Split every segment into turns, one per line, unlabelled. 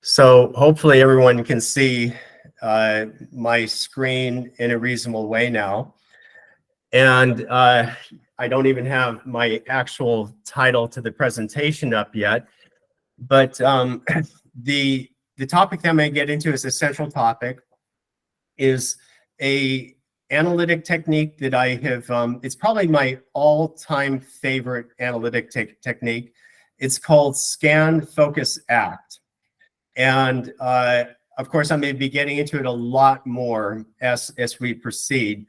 So hopefully everyone can see my screen in a reasonable way now. And I don't even have my actual title to the presentation up yet. But the topic that I'm going to get into as a central topic is a analytic technique that I have, it's probably my all-time favorite analytic technique. It's called Scan, Focus, Act. And of course, I'm going to be getting into it a lot more as we proceed.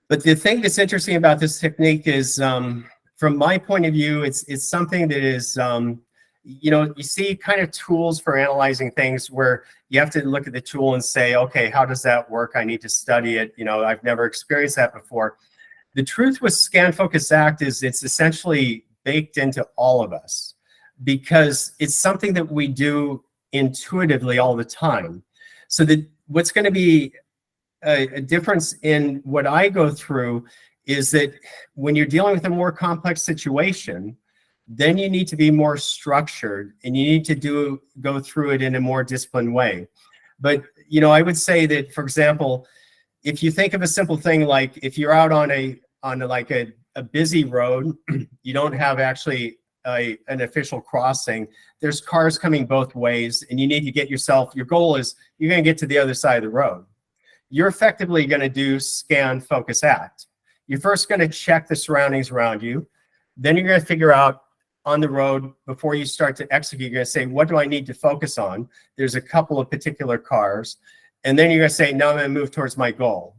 But the thing that's interesting about this technique is, from my point of view, it's something that is, you know, you see kind of tools for analyzing things where you have to look at the tool and say, okay, how does that work? I need to study it. You know, I've never experienced that before. The truth with Scan, Focus, Act is it's essentially baked into all of us because it's something that we do intuitively all the time. So that what's going to be a difference in what I go through is that when you're dealing with a more complex situation, then you need to be more structured and you need to go through it in a more disciplined way. But, you know, I would say that, for example, if you think of a simple thing, like if you're out on a busy road, you don't have actually an official crossing, there's cars coming both ways and you need to get yourself, your goal is you're going to get to the other side of the road. You're effectively going to do Scan, Focus, Act. You're first going to check the surroundings around you. Then you're going to figure out on the road, before you start to execute, you're going to say, what do I need to focus on? There's a couple of particular cars. And then you're going to say, now I'm going to move towards my goal.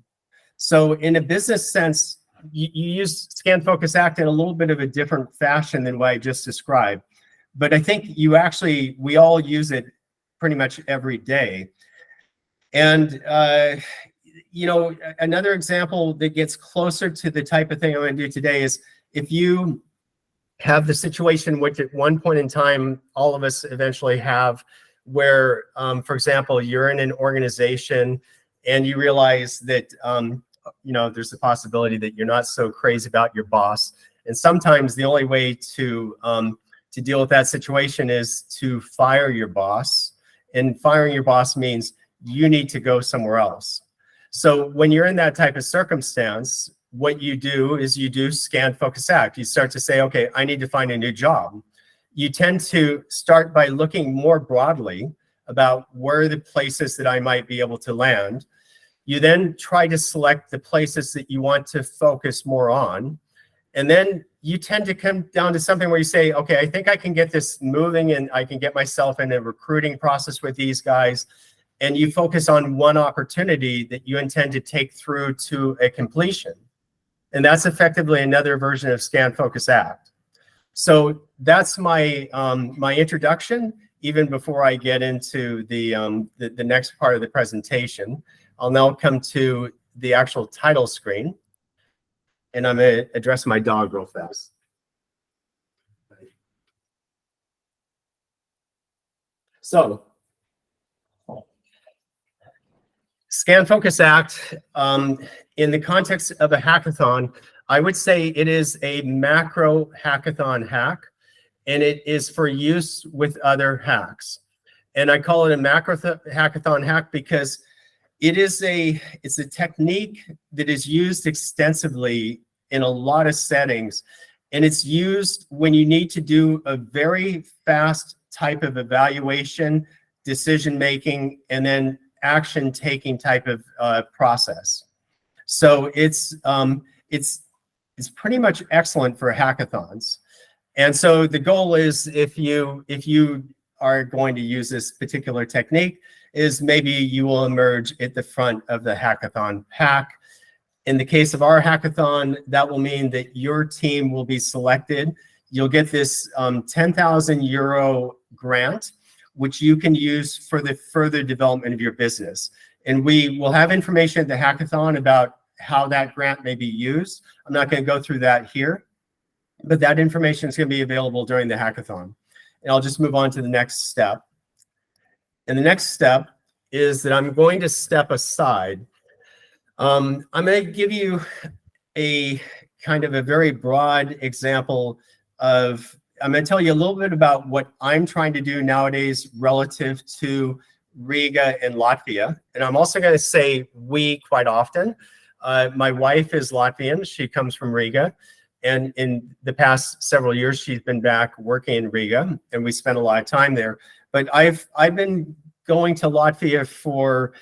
So in a business sense, you use Scan, Focus, Act in a little bit of a different fashion than what I just described. But I think we all use it pretty much every day. And, you know, another example that gets closer to the type of thing I'm going to do today is if you have the situation which at one point in time, all of us eventually have, where, for example, you're in an organization and you realize that, you know, there's a possibility that you're not so crazy about your boss. And sometimes the only way to deal with that situation is to fire your boss. And firing your boss means you need to go somewhere else. So when you're in that type of circumstance, what you do is you do Scan, Focus, Act. You start to say, okay, I need to find a new job. You tend to start by looking more broadly about where are the places that I might be able to land. You then try to select the places that you want to focus more on. And then you tend to come down to something where you say, okay, I think I can get this moving and I can get myself in a recruiting process with these guys. And you focus on one opportunity that you intend to take through to a completion. And that's effectively another version of Scan, Focus, Act. So that's my my introduction. Even before I get into the next part of the presentation, I'll now come to the actual title screen, and I'm going to address my dog real fast. So, Scan, Focus, Act, in the context of a hackathon, I would say it is a macro hackathon hack, and it is for use with other hacks. And I call it a macro hackathon hack because it's a technique that is used extensively in a lot of settings. And it's used when you need to do a very fast type of evaluation, decision-making, and then action-taking type of process. So it's pretty much excellent for hackathons. And so the goal is, if you are going to use this particular technique, is maybe you will emerge at the front of the hackathon pack. In the case of our hackathon, that will mean that your team will be selected. You'll get this 10,000 euro grant, which you can use for the further development of your business. And we will have information at the hackathon about how that grant may be used. I'm not going to go through that here, but that information is going to be available during the hackathon. And I'll just move on to the next step. And the next step is that I'm going to step aside. I'm going to give you a kind of a very broad example of I'm going to tell you a little bit about what I'm trying to do nowadays relative to Riga and Latvia. And I'm also going to say we quite often. My wife is Latvian. She comes from Riga. And in the past several years, she's been back working in Riga, and we spent a lot of time there. But I've been going to Latvia for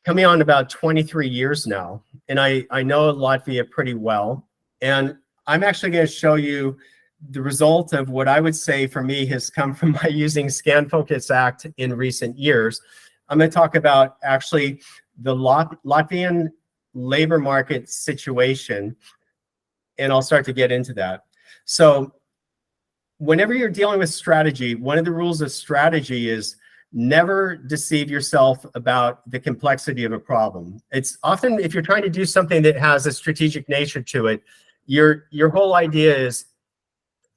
coming on about 23 years now. And I know Latvia pretty well. And I'm actually going to show you the result of what I would say for me has come from my using Scan Focus Act in recent years. I'm going to talk about actually the Latvian labor market situation, and I'll start to get into that. So whenever you're dealing with strategy, one of the rules of strategy is never deceive yourself about the complexity of a problem. It's often, if you're trying to do something that has a strategic nature to it, your whole idea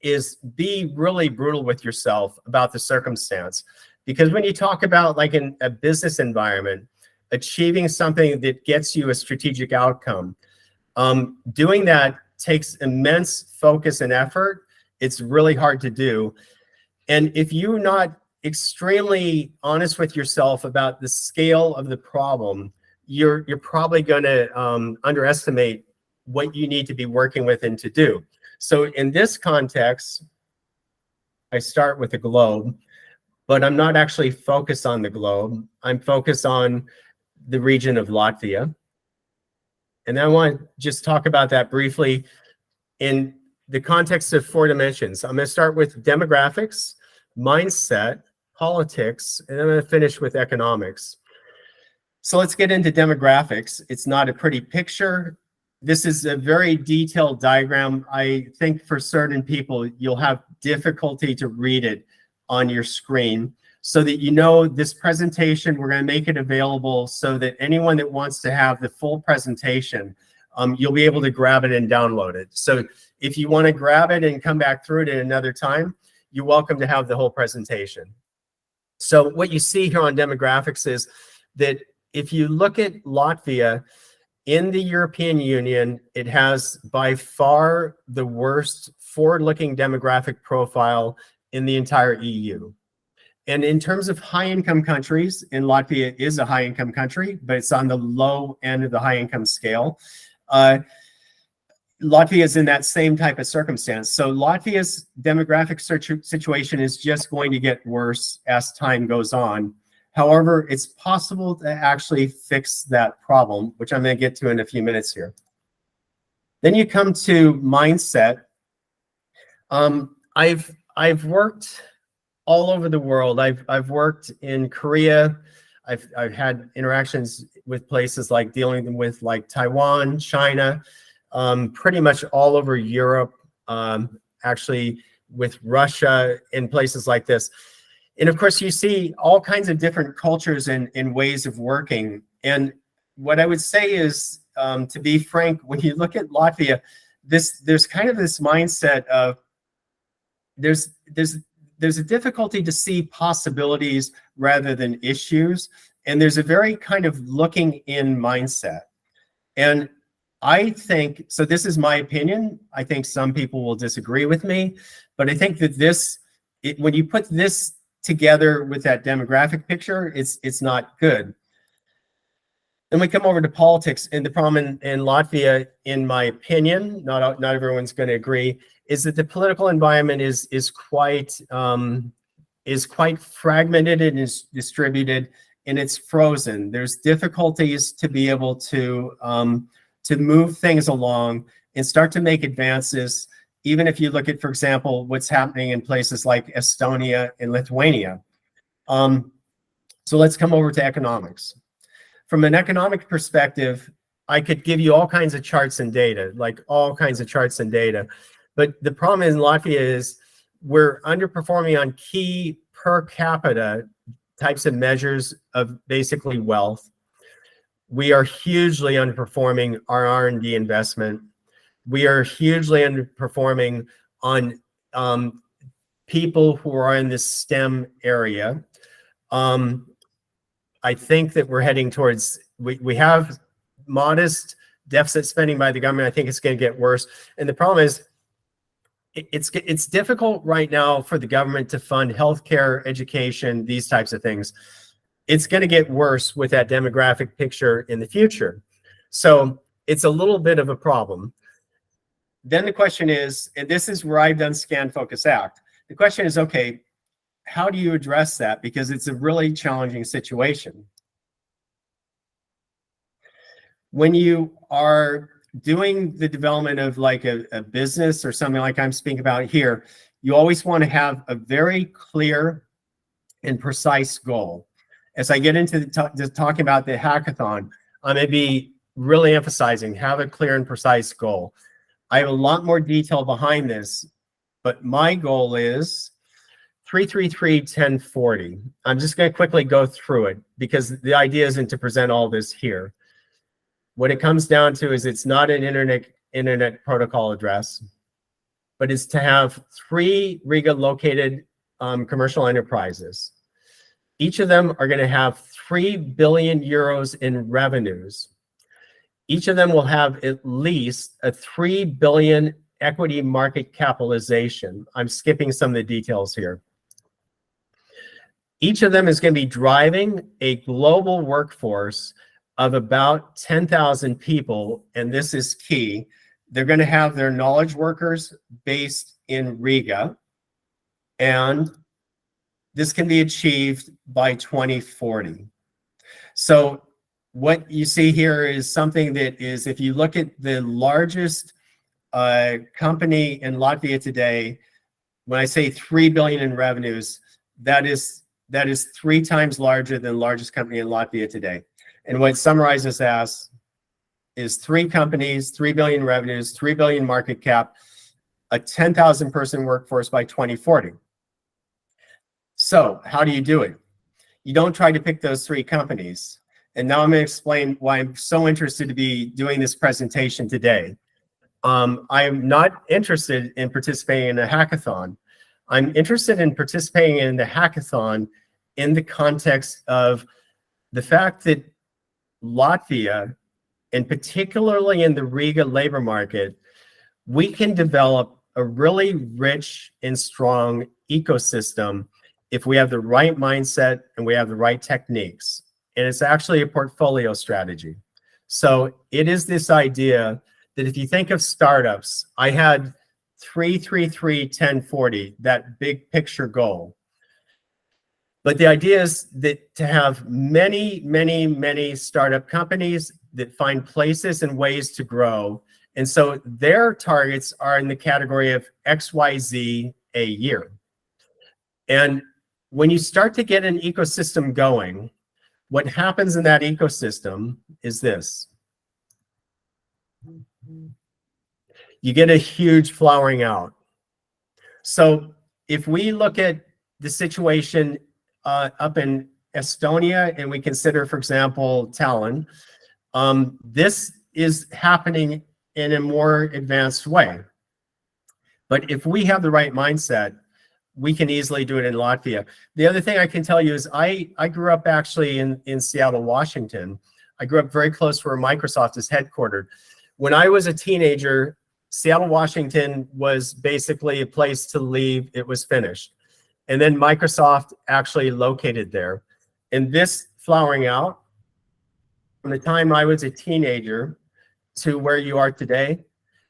is be really brutal with yourself about the circumstance. Because when you talk about, like, in a business environment, achieving something that gets you a strategic outcome, doing that takes immense focus and effort. It's really hard to do. And if you're not extremely honest with yourself about the scale of the problem, you're probably going to underestimate what you need to be working with and to do. So in this context, I start with the globe, but I'm not actually focused on the globe. I'm focused on the region of Latvia. And I want to just talk about that briefly in the context of 4 dimensions. I'm going to start with demographics, mindset, politics, and I'm going to finish with economics. So let's get into demographics. It's not a pretty picture. This is a very detailed diagram. I think for certain people, you'll have difficulty to read it on your screen. So that you know this presentation, we're going to make it available so that anyone that wants to have the full presentation, you'll be able to grab it and download it. So if you want to grab it and come back through it at another time, you're welcome to have the whole presentation. So what you see here on demographics is that if you look at Latvia, in the European Union, it has by far the worst forward-looking demographic profile in the entire EU. And in terms of high-income countries, and Latvia is a high-income country, but it's on the low end of the high-income scale. Latvia is in that same type of circumstance. So Latvia's demographic situation is just going to get worse as time goes on. However, it's possible to actually fix that problem, which I'm going to get to in a few minutes here. Then you come to mindset. I've worked all over the world. I've worked in Korea. I've had interactions with places like dealing with like Taiwan, China, pretty much all over Europe, actually with Russia and places like this. And of course, you see all kinds of different cultures and ways of working. And what I would say is, to be frank, when you look at Latvia, there's kind of this mindset of there's a difficulty to see possibilities rather than issues. And there's a very kind of looking in mindset. And I think, so this is my opinion. I think some people will disagree with me, but I think that when you put this together with that demographic picture, it's not good. Then we come over to politics, and the problem in Latvia, in my opinion, not everyone's going to agree, is that the political environment is quite fragmented and is distributed, and it's frozen. There's difficulties to be able to move things along and start to make advances. Even if you look at, for example, what's happening in places like Estonia and Lithuania. So let's come over to economics. From an economic perspective, I could give you all kinds of charts and data, like all kinds of charts and data. But the problem in Latvia is we're underperforming on key per capita types of measures of basically wealth. We are hugely underperforming our R&D investment. We are hugely underperforming on people who are in the STEM area. I think that we're heading towards, we have modest deficit spending by the government. I think it's going to get worse. And the problem is it's difficult right now for the government to fund healthcare, education, these types of things. It's going to get worse with that demographic picture in the future. So it's a little bit of a problem. Then the question is, and this is where I've done Scan, Focus, Act. The question is, okay, how do you address that? Because it's a really challenging situation. When you are doing the development of like a business or something like I'm speaking about here, you always want to have a very clear and precise goal. As I get into talking about the hackathon, I'm going to be really emphasizing have a clear and precise goal. I have a lot more detail behind this, but my goal is 333-1040. I'm just going to quickly go through it because the idea isn't to present all this here. What it comes down to is it's not an internet protocol address, but it's to have 3 Riga located commercial enterprises. Each of them are going to have 3 billion euros in revenues. Each of them will have at least a 3 billion equity market capitalization. I'm skipping some of the details here. Each of them is going to be driving a global workforce of about 10,000 people, and this is key. They're going to have their knowledge workers based in Riga, and this can be achieved by 2040. So what you see here is something that is, if you look at the largest company in Latvia today, when I say 3 billion in revenues, that is 3 times larger than the largest company in Latvia today. And what it summarizes as is 3 companies, 3 billion revenues, 3 billion market cap, a 10,000 person workforce by 2040. So how do you do it? You don't try to pick those 3 companies. And now I'm going to explain why I'm so interested to be doing this presentation today. I'm not interested in participating in a hackathon. I'm interested in participating in the hackathon in the context of the fact that Latvia, and particularly in the Riga labor market, we can develop a really rich and strong ecosystem if we have the right mindset and we have the right techniques. And it's actually a portfolio strategy. So it is this idea that if you think of startups, I had 333-1040, that big picture goal. But the idea is that to have many, many, many startup companies that find places and ways to grow. And so their targets are in the category of XYZ a year. And when you start to get an ecosystem going, what happens in that ecosystem is this. You get a huge flowering out. So if we look at the situation up in Estonia, and we consider, for example, Tallinn, this is happening in a more advanced way. But if we have the right mindset, we can easily do it in Latvia. The other thing I can tell you is I grew up actually in Seattle, Washington. I grew up very close to where Microsoft is headquartered. When I was a teenager, Seattle, Washington was basically a place to leave. It was finished. And then Microsoft actually located there. And this flowering out, from the time I was a teenager to where you are today,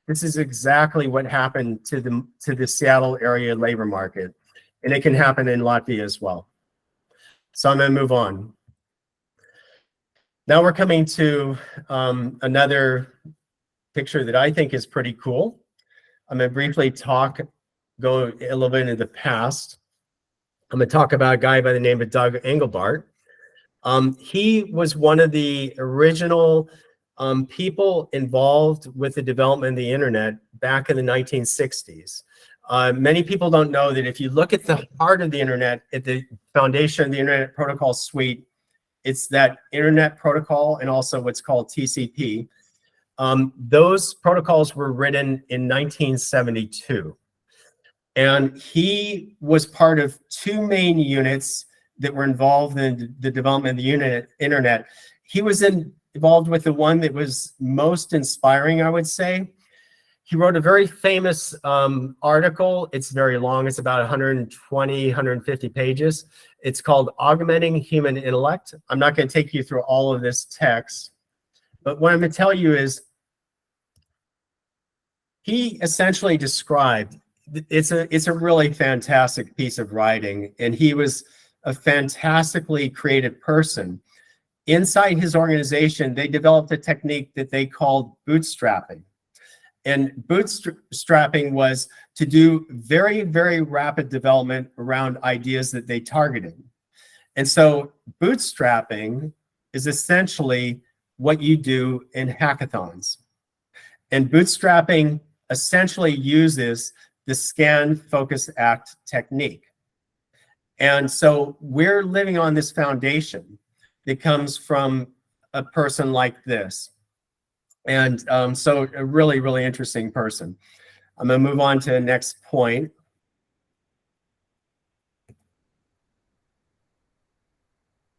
this is exactly what happened to the Seattle area labor market. And it can happen in Latvia as well. So I'm going to move on. Now we're coming to another picture that I think is pretty cool. I'm going to briefly go a little bit into the past. I'm going to talk about a guy by the name of Doug Engelbart. He was one of the original people involved with the development of the internet back in the 1960s. Many people don't know that if you look at the heart of the internet, at the foundation of the Internet Protocol Suite, it's that internet protocol and also what's called TCP. Those protocols were written in 1972. And he was part of 2 main units that were involved in the development of the internet. He was involved with the one that was most inspiring, I would say. He wrote a very famous article. It's very long. It's about 120, 150 pages. It's called Augmenting Human Intellect. I'm not going to take you through all of this text, but what I'm going to tell you is he essentially described, it's a really fantastic piece of writing, and he was a fantastically creative person. Inside his organization, they developed a technique that they called bootstrapping. And bootstrapping was to do very, very rapid development around ideas that they targeted. And so bootstrapping is essentially what you do in hackathons. And bootstrapping essentially uses the scan, focus, act technique. And so we're living on this foundation that comes from a person like this. And so a really, really interesting person. I'm going to move on to the next point.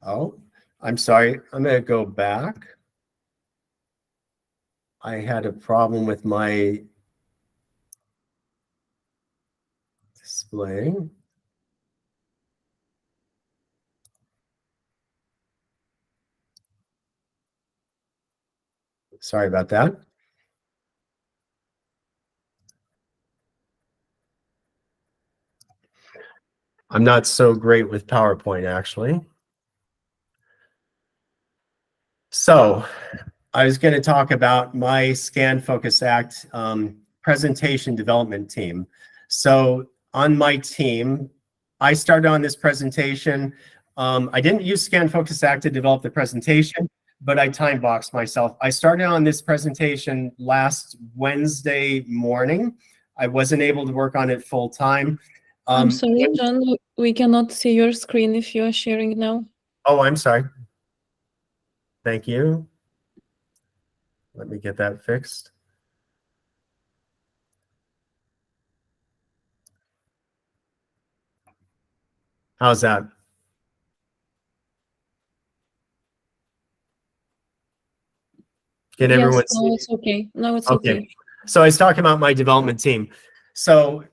Oh, I'm sorry. I'm going to go back. I had a problem with my display. Sorry about that. I'm not so great with PowerPoint, actually. So I was going to talk about my Scan, Focus, Act presentation development team. So on my team, I started on this presentation. I didn't use Scan, Focus, Act to develop the presentation, but I time boxed myself. I started on this presentation last Wednesday morning. I wasn't able to work on it full time.
I'm sorry, John, we cannot see your screen if you are sharing now.
Oh, I'm sorry. Thank you. Let me get that fixed. How's that? Can everyone see?
Now it's okay. Now it's okay.
So I was talking about my development team. So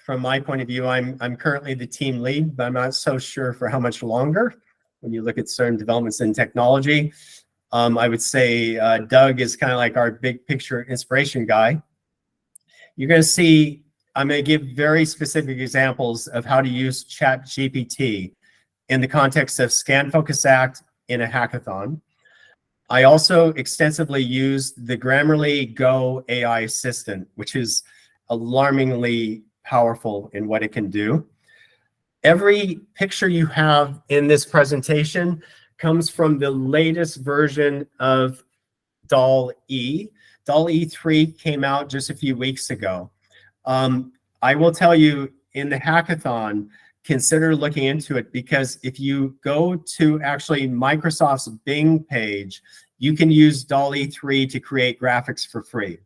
from my point of view, I'm currently the team lead, but I'm not so sure for how much longer. When you look at certain developments in technology, I would say Doug is kind of like our big picture inspiration guy. You're going to see, I'm going to give very specific examples of how to use ChatGPT in the context of Scan, Focus, Act in a hackathon. I also extensively use the Grammarly Go AI assistant, which is alarmingly powerful in what it can do. Every picture you have in this presentation comes from the latest version of DALL-E. DALL-E 3 came out just a few weeks ago. I will tell you, in the hackathon, consider looking into it, because if you go to actually Microsoft's Bing page, you can use DALL-E 3 to create graphics for free.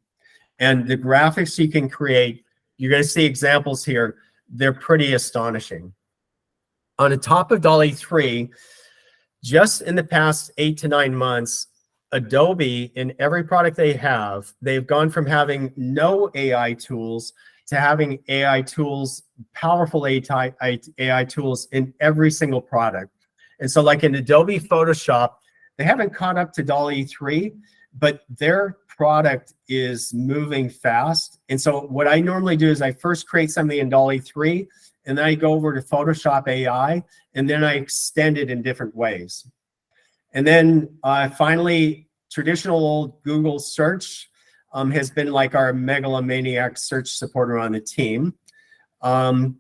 And the graphics you can create, you're going to see examples here, they're pretty astonishing. On the top of DALL-E 3, just in the past 8 to 9 months, Adobe, in every product they have, they've gone from having no AI tools to having AI tools, powerful AI tools in every single product. And so like in Adobe Photoshop, they haven't caught up to DALL-E 3, but their product is moving fast. And so what I normally do is I first create something in DALL-E 3, and then I go over to Photoshop AI, and then I extend it in different ways. And then finally, traditional old Google search has been like our megalomaniac search supporter on the team. And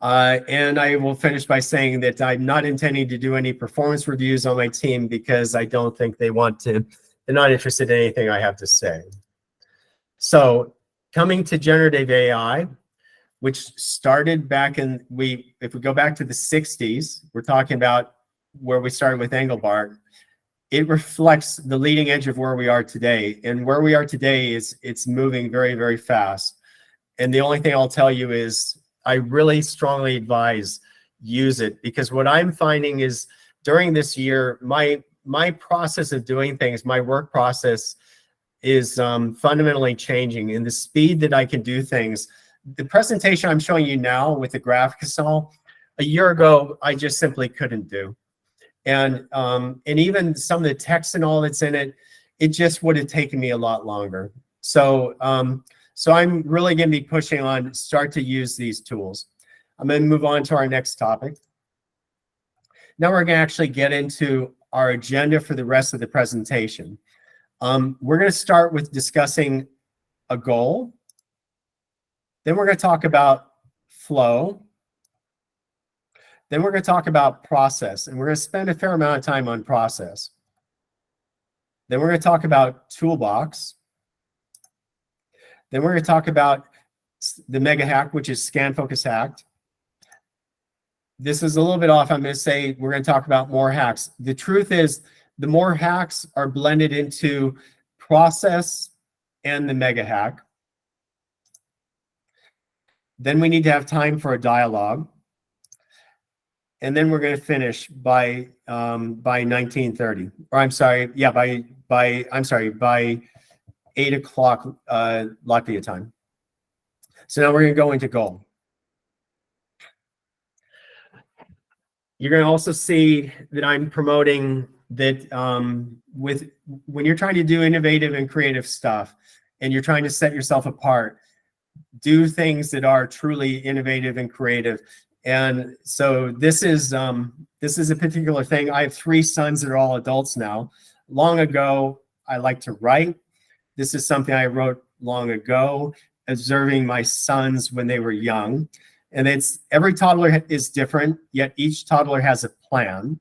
I will finish by saying that I'm not intending to do any performance reviews on my team, because I don't think they want to, they're not interested in anything I have to say. So coming to generative AI, which started back in, if we go back to the 60s, we're talking about where we started with Engelbart. It reflects the leading edge of where we are today. And where we are today is it's moving very, very fast. And the only thing I'll tell you is I really strongly advise use it, because what I'm finding is during this year, my process of doing things, my work process is fundamentally changing in the speed that I can do things. The presentation I'm showing you now with the graphics and all, a year ago, I just simply couldn't do. And even some of the text and all that's in it, it just would have taken me a lot longer. So, so I'm really going to be pushing on start to use these tools. I'm going to move on to our next topic. Now we're going to actually get into our agenda for the rest of the presentation. We're going to start with discussing a goal. Then we're going to talk about flow. Then we're going to talk about process, and we're going to spend a fair amount of time on process. Then we're going to talk about toolbox. Then we're going to talk about the mega hack, which is scan, focus, hacked. This is a little bit off. I'm going to say we're going to talk about more hacks. The truth is the more hacks are blended into process and the mega hack. Then we need to have time for a dialogue. And then we're going to finish by 1930, or I'm sorry, yeah, by 8 o'clock Latvia time. So now we're going to go into goal. You're going to also see that I'm promoting that when you're trying to do innovative and creative stuff, and you're trying to set yourself apart, do things that are truly innovative and creative. And so this is a particular thing. I have 3 sons that are all adults now. Long ago, I like to write. This is something I wrote long ago, observing my sons when they were young. And it's every toddler is different, yet each toddler has a plan.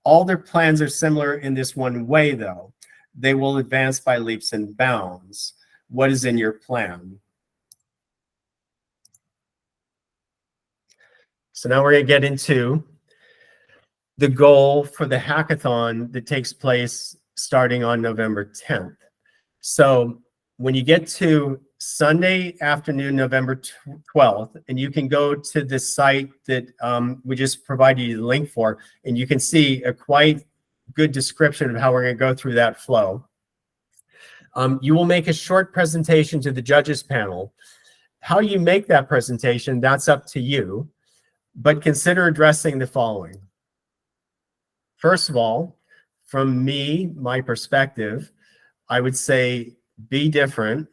All their plans are similar in this one way, though. They will advance by leaps and bounds. What is in your plan? So now we're going to get into the goal for the hackathon that takes place starting on November 10th. So when you get to Sunday afternoon, November 12th, and you can go to the site that we just provided you the link for, and you can see a quite good description of how we're going to go through that flow. You will make a short presentation to the judges panel. How you make that presentation, that's up to you. But consider addressing the following. First of all, from me, my perspective, I would say be different,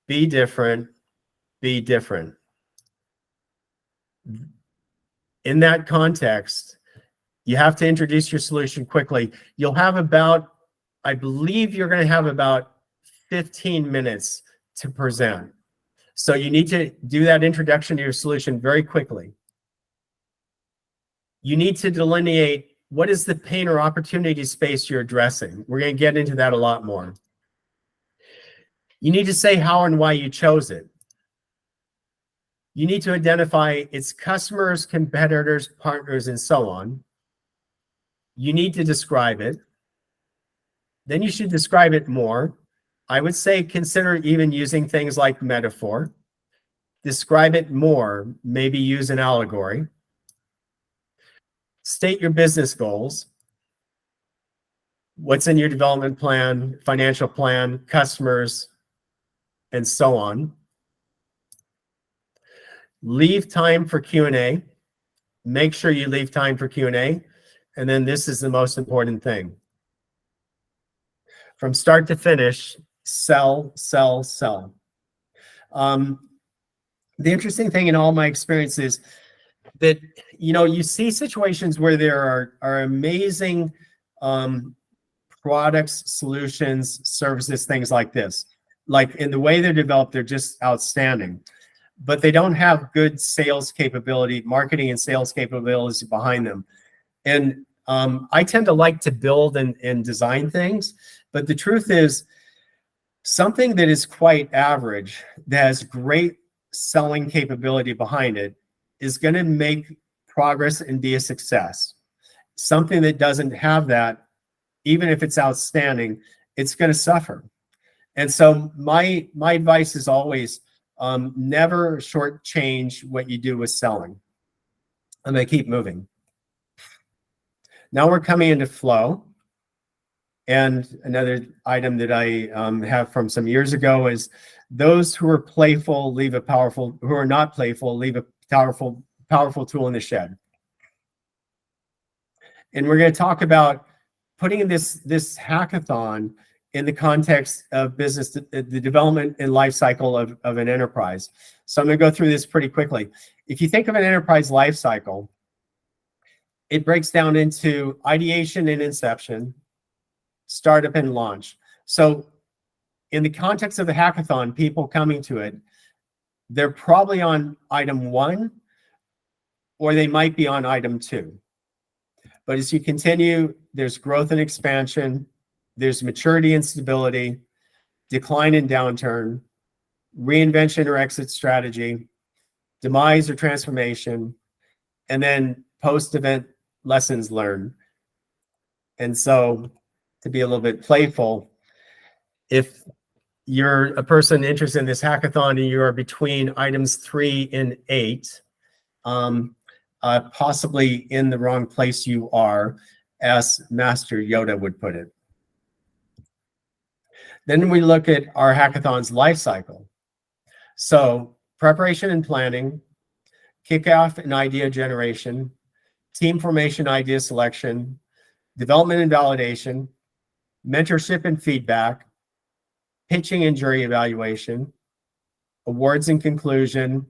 be different, be different. In that context, you have to introduce your solution quickly. You'll have about, I believe you're going to have about 15 minutes to present. So you need to do that introduction to your solution very quickly. You need to delineate what is the pain or opportunity space you're addressing. We're going to get into that a lot more. You need to say how and why you chose it. You need to identify its customers, competitors, partners, and so on. You need to describe it. Then you should describe it more. I would say consider even using things like metaphor. Describe it more, maybe use an allegory. State your business goals. What's in your development plan, financial plan, customers, and so on. Leave time for Q&A. Make sure you leave time for Q&A. And then this is the most important thing. From start to finish, sell, sell, sell. The interesting thing in all my experience is that, you know, you see situations where there are amazing products, solutions, services, things like this. Like in the way they're developed, they're just outstanding. But they don't have good sales capability, marketing and sales capabilities behind them. And I tend to like to build and design things. But the truth is, something that is quite average, that has great selling capability behind it, is going to make progress and be a success. Something that doesn't have that, even if it's outstanding, it's going to suffer. And so my advice is always never shortchange what you do with selling. I'm going to keep moving. Now we're coming into flow. And another item that I have from some years ago is those who are playful leave a powerful, who are not playful leave a powerful tool in the shed. And we're going to talk about putting this hackathon in the context of business, the development and life cycle of an enterprise. So I'm going to go through this pretty quickly. If you think of an enterprise life cycle, it breaks down into ideation and inception, startup and launch. So in the context of the hackathon, people coming to it, they're probably on item 1, or they might be on item 2. But as you continue, there's growth and expansion, there's maturity and stability, decline and downturn, reinvention or exit strategy, demise or transformation, and then post-event lessons learned. And so, to be a little bit playful, if you're a person interested in this hackathon and you are between items 3 and 8, possibly in the wrong place you are, as Master Yoda would put it. Then we look at our hackathon's life cycle. So preparation and planning, kickoff and idea generation, team formation, idea selection, development and validation, mentorship and feedback, pitching and jury evaluation, awards and conclusion,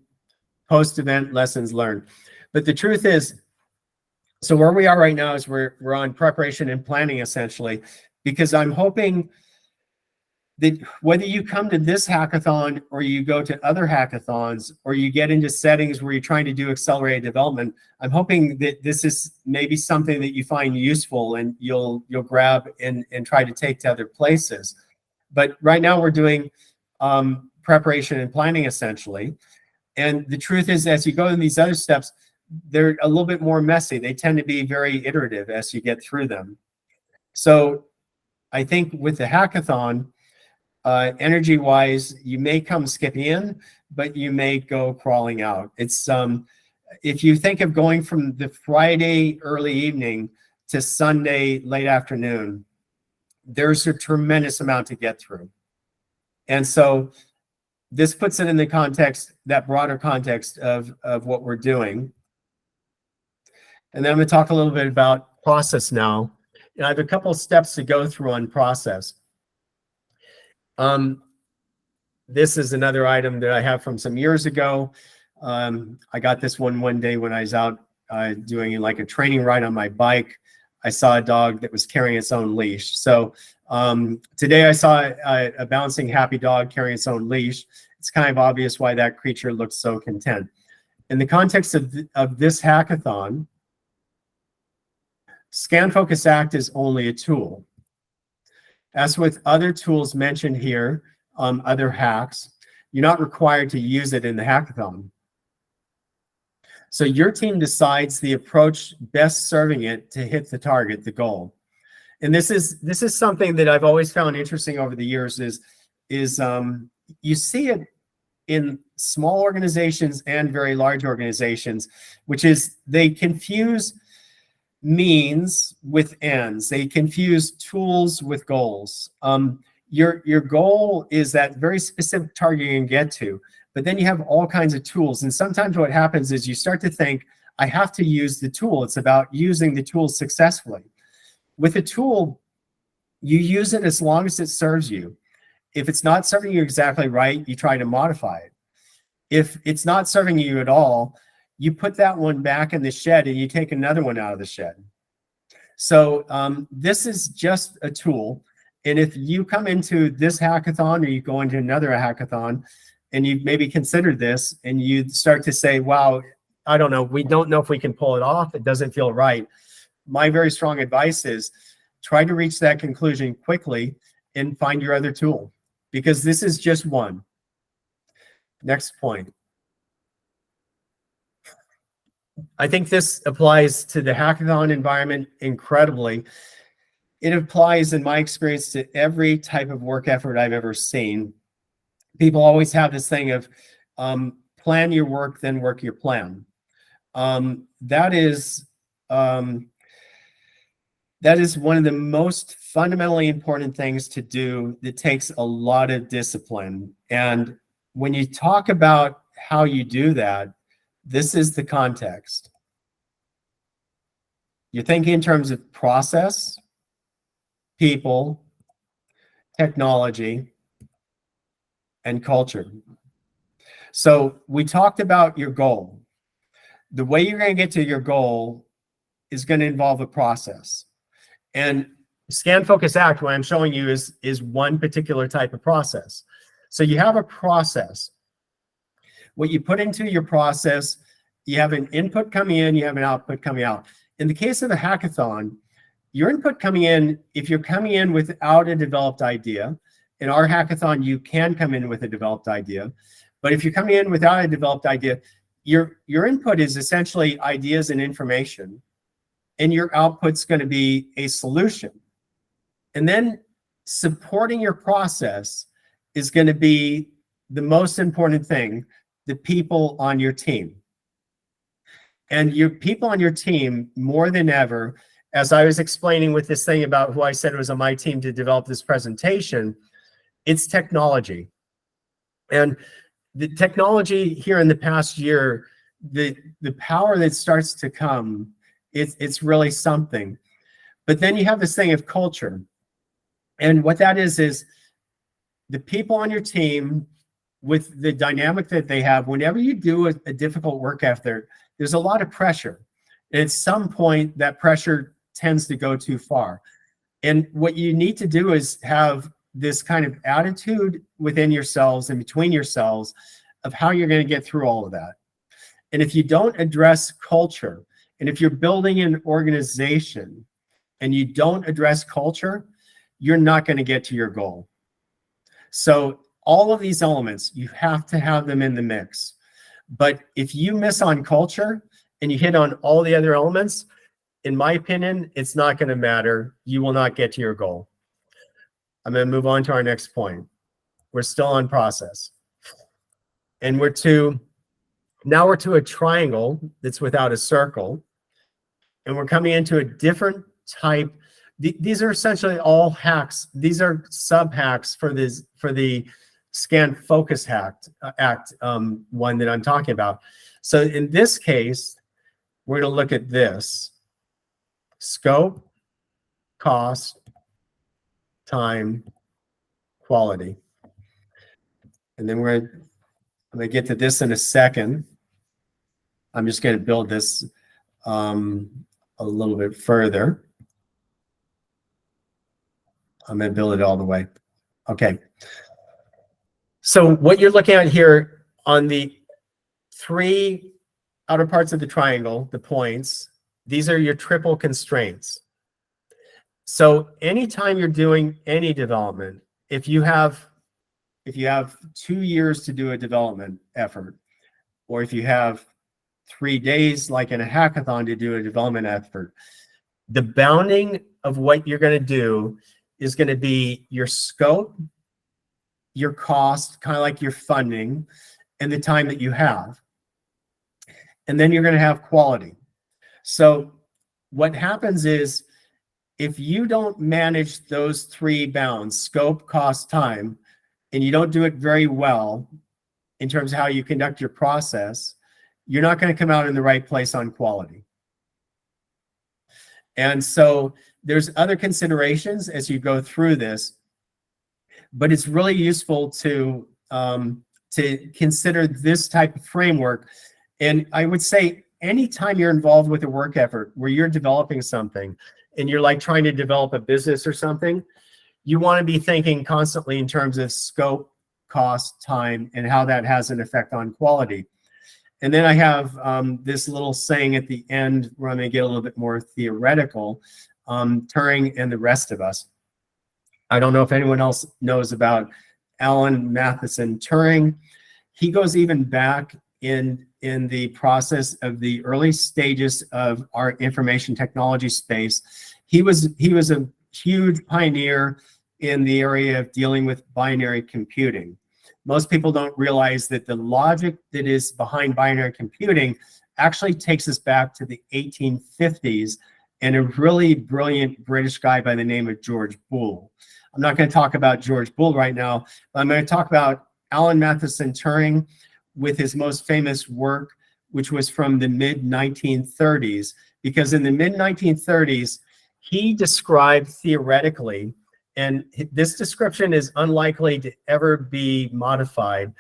post-event lessons learned. But the truth is, so where we are right now is we're on preparation and planning essentially, because I'm hoping that whether you come to this hackathon or you go to other hackathons or you get into settings where you're trying to do accelerated development, I'm hoping that this is maybe something that you find useful and you'll grab and try to take to other places. But right now we're doing preparation and planning essentially. And the truth is, as you go in these other steps, they're a little bit more messy. They tend to be very iterative as you get through them. So I think with the hackathon, energy-wise, you may come skipping in, but you may go crawling out. It's if you think of going from the Friday early evening to Sunday late afternoon, there's a tremendous amount to get through. And so this puts it in the context, that broader context of what we're doing. And then I'm going to talk a little bit about process now. And I have a couple of steps to go through on process. This is another item that I have from some years ago. I got this one day when I was out doing like a training ride on my bike. I saw a dog that was carrying its own leash. So today I saw a bouncing happy dog carrying its own leash. It's kind of obvious why that creature looks so content. In the context of this hackathon, Scan, Focus, Act is only a tool. As with other tools mentioned here, other hacks, you're not required to use it in the hackathon. So your team decides the approach best serving it to hit the target, the goal. And this is something that I've always found interesting over the years is you see it in small organizations and very large organizations, which is they confuse means with ends. They confuse tools with goals. Your goal is that very specific target you can get to, but then you have all kinds of tools. And sometimes what happens is you start to think, I have to use the tool. It's about using the tool successfully. With a tool, you use it as long as it serves you. If it's not serving you exactly right, you try to modify it. If it's not serving you at all, you put that one back in the shed and you take another one out of the shed. So this is just a tool. And if you come into this hackathon or you go into another hackathon and you maybe consider this and you start to say, wow, I don't know, we don't know if we can pull it off. It doesn't feel right. My very strong advice is try to reach that conclusion quickly and find your other tool, because this is just one. Next point. I think this applies to the hackathon environment incredibly. It applies, in my experience, to every type of work effort I've ever seen. People always have this thing of plan your work, then work your plan. That is That is one of the most fundamentally important things to do that takes a lot of discipline. And when you talk about how you do that, this is the context. You're thinking in terms of process, people, technology, and culture. So we talked about your goal. The way you're going to get to your goal is going to involve a process. And Scan, Focus, Act, what I'm showing you is one particular type of process. So you have a process. What you put into your process, you have an input coming in, you have an output coming out. In the case of a hackathon, your input coming in, if you're coming in without a developed idea, in our hackathon, you can come in with a developed idea. But if you're coming in without a developed idea, your input is essentially ideas and information, and your output's going to be a solution. And then supporting your process is going to be the most important thing, the people on your team. And your people on your team, more than ever, as I was explaining with this thing about who I said was on my team to develop this presentation, it's technology. And the technology here in the past year, the power that starts to come, it's really something. But then you have this thing of culture. And what that is the people on your team, with the dynamic that they have, whenever you do a difficult work effort, there's a lot of pressure. And at some point, that pressure tends to go too far. And what you need to do is have this kind of attitude within yourselves and between yourselves of how you're going to get through all of that. And if you don't address culture, and if you're building an organization and you don't address culture, you're not going to get to your goal. So all of these elements, you have to have them in the mix. But if you miss on culture and you hit on all the other elements, in my opinion, it's not going to matter. You will not get to your goal. I'm going to move on to our next point. We're still on process. And now we're to a triangle that's without a circle. And we're coming into a different type. These are essentially all hacks. These are sub hacks for the Scan Focus Act one that I'm talking about. So in this case, we're going to look at this: scope, cost, time, quality. And then I'm going to get to this in a second. I'm just going to build this a little bit further. I'm going to build it all the way. Okay. So what you're looking at here on the three outer parts of the triangle, the points, these are your triple constraints. So anytime you're doing any development, if you have 2 years to do a development effort, or if you have 3 days, like in a hackathon, to do a development effort, the bounding of what you're going to do is going to be your scope, your cost, kind of like your funding, and the time that you have. And then you're going to have quality. So what happens is, if you don't manage those three bounds, scope, cost, time, and you don't do it very well in terms of how you conduct your process, you're not going to come out in the right place on quality. And so there's other considerations as you go through this, but it's really useful to consider this type of framework. And I would say anytime you're involved with a work effort where you're developing something and you're like trying to develop a business or something, you want to be thinking constantly in terms of scope, cost, time, and how that has an effect on quality. And then I have this little saying at the end where I'm going to get a little bit more theoretical. Turing and the rest of us. I don't know if anyone else knows about Alan Matheson Turing. He goes even back in the process of the early stages of our information technology space. He was a huge pioneer in the area of dealing with binary computing. Most people don't realize that the logic that is behind binary computing actually takes us back to the 1850s and a really brilliant British guy by the name of George Boole. I'm not going to talk about George Boole right now, but I'm going to talk about Alan Matheson Turing with his most famous work, which was from the mid-1930s, because in the mid-1930s, he described theoretically, and this description is unlikely to ever be modified,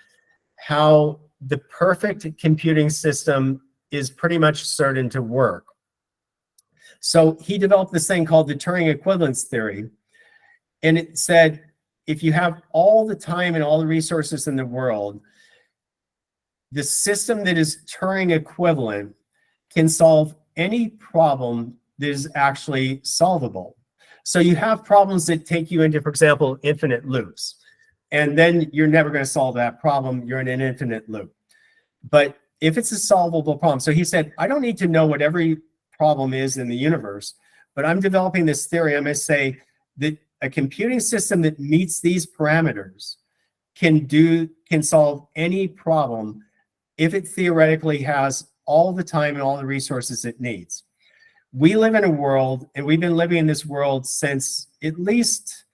how the perfect computing system is pretty much certain to work. So he developed this thing called the Turing equivalence theory, and it said, if you have all the time and all the resources in the world, the system that is Turing equivalent can solve any problem that is actually solvable. So you have problems that take you into, for example, infinite loops. And then you're never going to solve that problem. You're in an infinite loop. But if it's a solvable problem, so he said, I don't need to know what every problem is in the universe, but I'm developing this theory. I'm going to say that a computing system that meets these parameters can solve any problem if it theoretically has all the time and all the resources it needs. We live in a world, and we've been living in this world since at least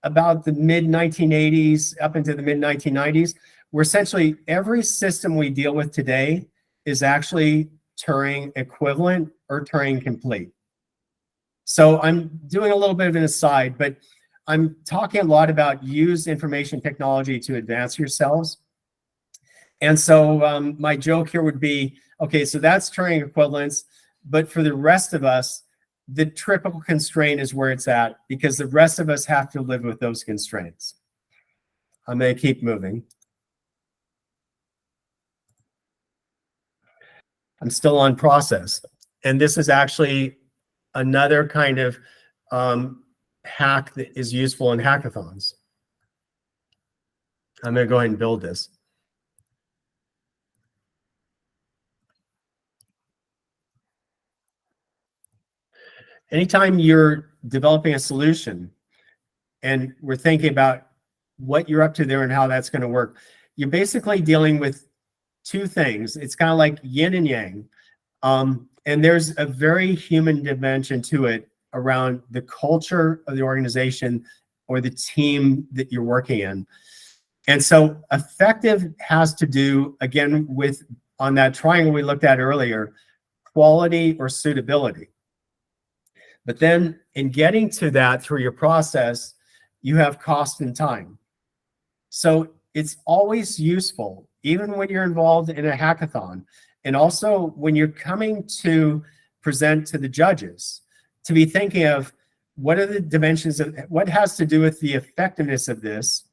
about the mid-1980s up into the mid-1990s, where essentially every system we deal with today is actually Turing equivalent or Turing complete. So I'm doing a little bit of an aside, but I'm talking a lot about use information technology to advance yourselves. And so my joke here would be, okay, so that's Turing equivalence, but for the rest of us, the triple constraint is where it's at, because the rest of us have to live with those constraints. I'm going to keep moving. I'm still on process. And this is actually another kind of hack that is useful in hackathons. I'm going to go ahead and build this. Anytime you're developing a solution and we're thinking about what you're up to there and how that's going to work, you're basically dealing with two things. It's kind of like yin and yang. And there's a very human dimension to it around the culture of the organization or the team that you're working in. And so effective has to do, again, with, on that triangle we looked at earlier, quality or suitability. But then in getting to that through your process, you have cost and time. So it's always useful, even when you're involved in a hackathon, and also when you're coming to present to the judges, to be thinking of what are the dimensions of, what has to do with the effectiveness of this,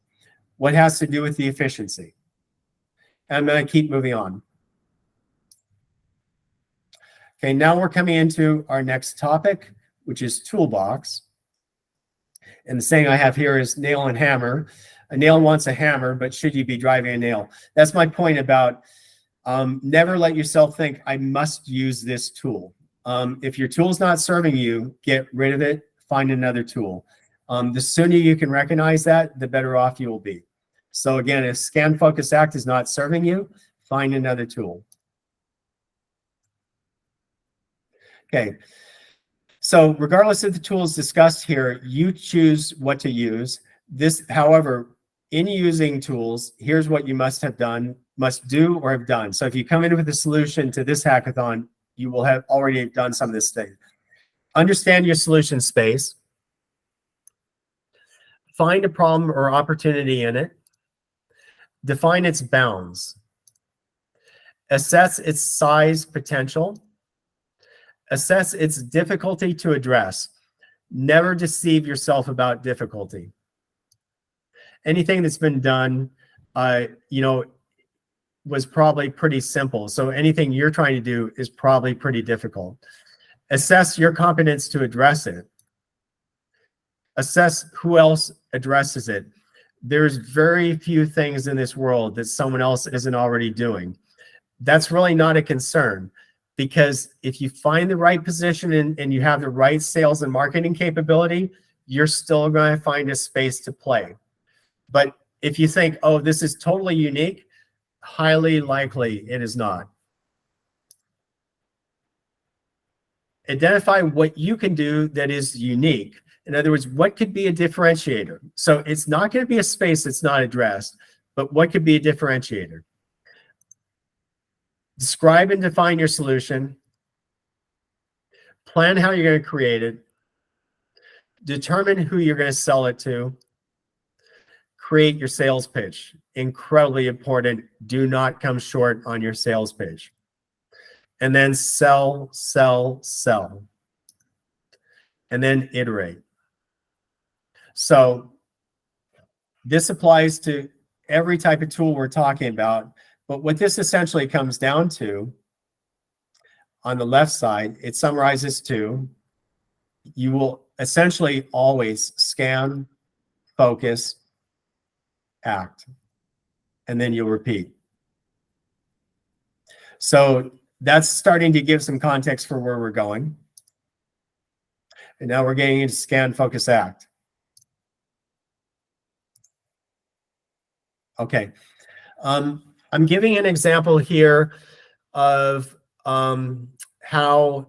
what has to do with the efficiency. I'm going to keep moving on. Okay, now we're coming into our next topic, which is toolbox. And the saying I have here is nail and hammer. A nail wants a hammer, but should you be driving a nail? That's my point about never let yourself think, I must use this tool. If your tool's not serving you, get rid of it, find another tool. The sooner you can recognize that, the better off you will be. So again, if Scan, Focus, Act is not serving you, find another tool. Okay, so regardless of the tools discussed here, you choose what to use. This, however, in using tools, here's what you must have done, must do or have done. So if you come in with a solution to this hackathon, you will have already done some of this thing. Understand your solution space. Find a problem or opportunity in it. Define its bounds. Assess its size potential. Assess its difficulty to address. Never deceive yourself about difficulty. Anything that's been done, was probably pretty simple. So anything you're trying to do is probably pretty difficult. Assess your competence to address it. Assess who else addresses it. There's very few things in this world that someone else isn't already doing. That's really not a concern, because if you find the right position and you have the right sales and marketing capability, you're still going to find a space to play. But if you think, oh, this is totally unique, highly likely it is not. Identify what you can do that is unique. In other words, what could be a differentiator? So it's not going to be a space that's not addressed, but what could be a differentiator? Describe and define your solution. Plan how you're going to create it. Determine who you're going to sell it to. Create your sales pitch. Incredibly important. Do not come short on your sales pitch. And then sell, sell, sell. And then iterate. So this applies to every type of tool we're talking about. But what this essentially comes down to, on the left side, it summarizes to, you will essentially always scan, focus, act, and then you'll repeat. So that's starting to give some context for where we're going. And now we're getting into scan, focus, act. Okay. I'm giving an example here of how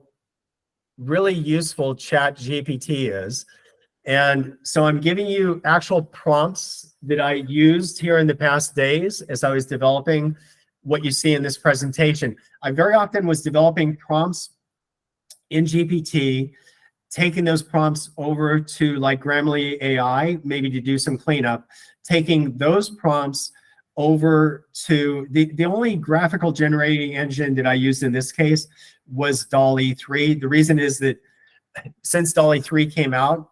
really useful ChatGPT is. And so I'm giving you actual prompts that I used here in the past days as I was developing what you see in this presentation. I very often was developing prompts in GPT, taking those prompts over to like Grammarly AI, maybe to do some cleanup, taking those prompts over to the only graphical generating engine that I used in this case was DALL-E 3. The reason is that since DALL-E 3 came out,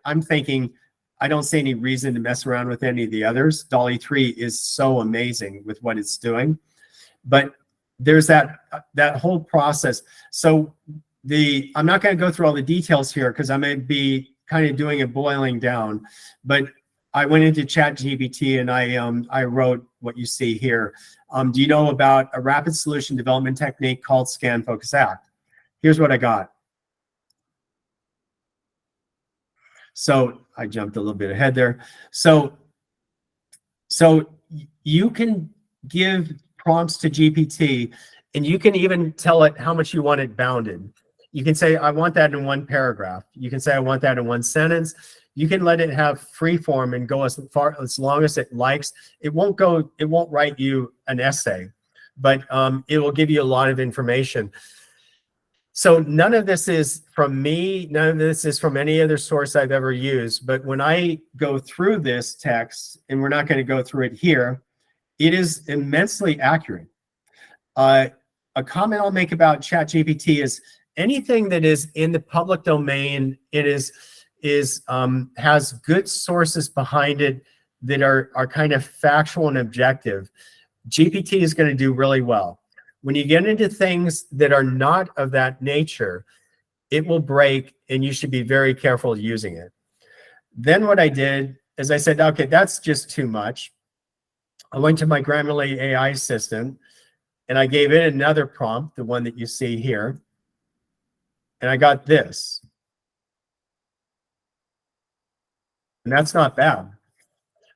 I'm thinking I don't see any reason to mess around with any of the others. DALL-E 3 is so amazing with what it's doing, but there's that whole process. So I'm not going to go through all the details here because I may be kind of doing a boiling down, but I went into ChatGPT and I wrote what you see here. Do you know about a rapid solution development technique called Scan, Focus, Act? Here's what I got. So I jumped a little bit ahead there. So you can give prompts to GPT and you can even tell it how much you want it bounded. You can say, I want that in one paragraph. You can say, I want that in one sentence. You can let it have free form and go as long as it likes. It won't write you an essay, but it will give you a lot of information. So none of this is from me. None of this is from any other source I've ever used. But when I go through this text, and we're not going to go through it here, it is immensely accurate. A comment I'll make about ChatGPT is anything that is in the public domain, it has good sources behind it that are kind of factual and objective. GPT is going to do really well. When you get into things that are not of that nature, it will break and you should be very careful using it. Then what I did is I said, okay, that's just too much. I went to my Grammarly AI assistant and I gave it another prompt, the one that you see here. And I got this. And that's not bad.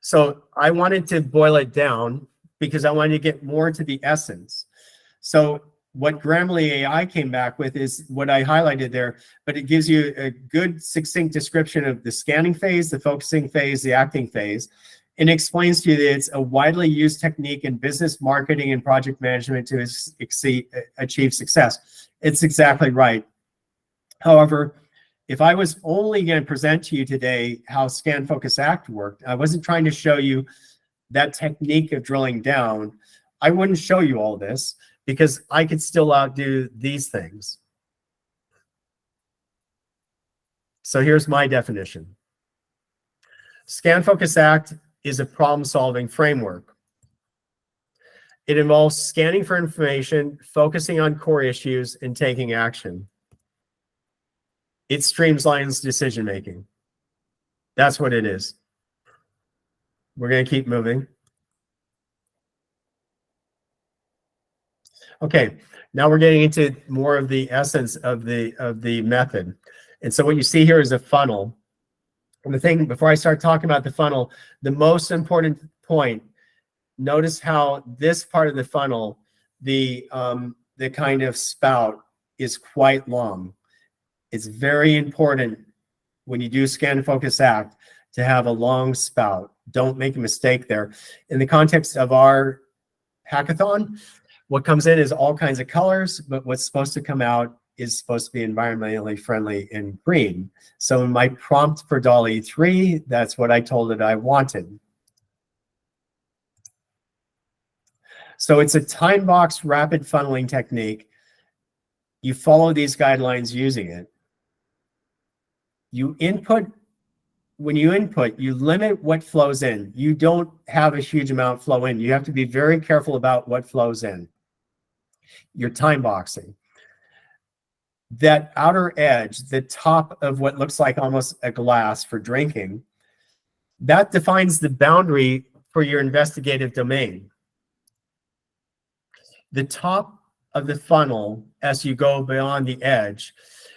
So I wanted to boil it down because I wanted to get more to the essence. So what Grammarly AI came back with is what I highlighted there, but it gives you a good succinct description of the scanning phase, the focusing phase, the acting phase, and explains to you that it's a widely used technique in business marketing and project management to achieve success. It's exactly right. However, if I was only going to present to you today how Scan, Focus, Act worked, I wasn't trying to show you that technique of drilling down. I wouldn't show you all this because I could still outdo these things. So here's my definition. Scan, Focus, Act is a problem-solving framework. It involves scanning for information, focusing on core issues, and taking action. It streamlines decision-making. That's what it is. We're going to keep moving. Okay, now we're getting into more of the essence of the method. And so what you see here is a funnel. And the thing, before I start talking about the funnel, the most important point, notice how this part of the funnel, the kind of spout is quite long. It's very important when you do Scan, Focus, Act to have a long spout. Don't make a mistake there. In the context of our hackathon, what comes in is all kinds of colors, but what's supposed to come out is supposed to be environmentally friendly and green. So in my prompt for DALL-E 3, that's what I told it I wanted. So it's a time box rapid funneling technique. You follow these guidelines using it. You input, when you input, you limit what flows in. You don't have a huge amount flow in. You have to be very careful about what flows in. You're time boxing. That outer edge, the top of what looks like almost a glass for drinking, that defines the boundary for your investigative domain. The top of the funnel, as you go beyond the edge,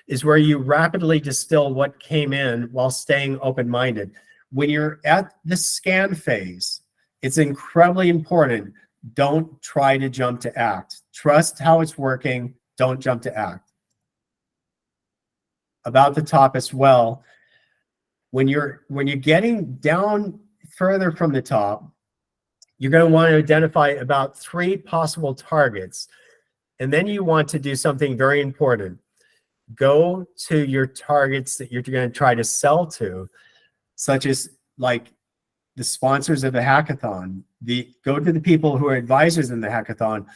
is where you rapidly distill what came in while staying open-minded. When you're at the scan phase, it's incredibly important. Don't try to jump to act. Trust how it's working. Don't jump to act. About the top as well, when you're getting down further from the top, you're going to want to identify about 3 possible targets. And then you want to do something very important. Go to your targets that you're going to try to sell to, such as like the sponsors of the hackathon. Go to the people who are advisors in the hackathon.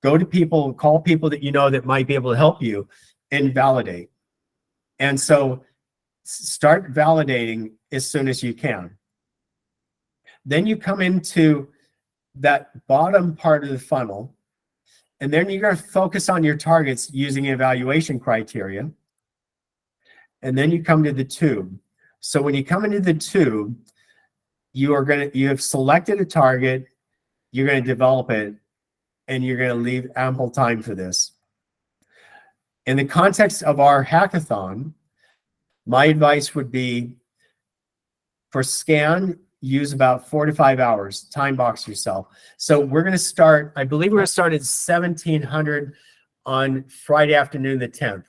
Go to people, call people that you know that might be able to help you, and validate. And so start validating as soon as you can. Then you come into that bottom part of the funnel, and then you're going to focus on your targets using evaluation criteria. And then you come to the tube. So when you come into the tube, you have selected a target, you're going to develop it, and you're going to leave ample time for this. In the context of our hackathon, my advice would be for scan, use about 4 to 5 hours, time box yourself. So we're going to start, I believe we're going to start at 1700 on Friday afternoon, the 10th.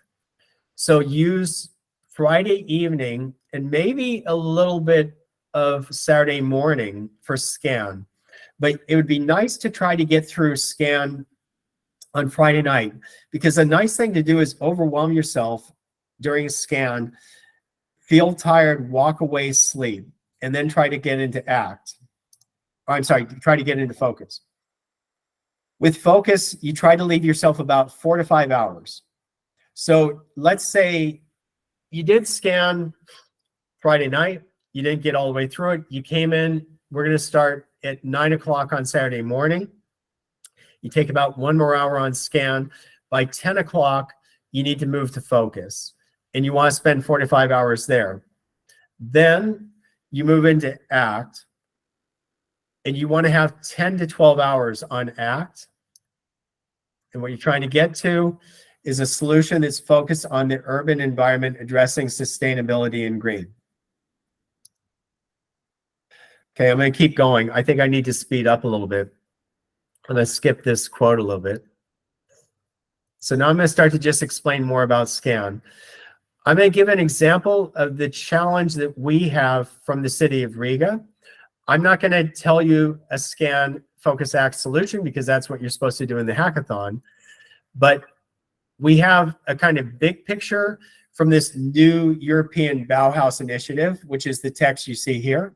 So use Friday evening and maybe a little bit of Saturday morning for scan. But it would be nice to try to get through scan on Friday night, because a nice thing to do is overwhelm yourself during a scan, feel tired, walk away, sleep, and then try to get into act. Try to get into focus. With focus, you try to leave yourself about 4 to 5 hours. So let's say you did scan Friday night, you didn't get all the way through it, you came in, we're going to start at 9 o'clock on Saturday morning. You take about 1 more hour on scan. By 10 o'clock, you need to move to focus, and you want to spend 4 to 5 hours there. Then you move into act, and you want to have 10 to 12 hours on act. And what you're trying to get to is a solution that's focused on the urban environment, addressing sustainability and green. Okay, I'm going to keep going. I think I need to speed up a little bit. I'm going to skip this quote a little bit. So now I'm going to start to just explain more about scan. I'm going to give an example of the challenge that we have from the city of Riga. I'm not going to tell you a scan, focus, act solution, because that's what you're supposed to do in the hackathon. But we have a kind of big picture from this new European Bauhaus initiative, which is the text you see here.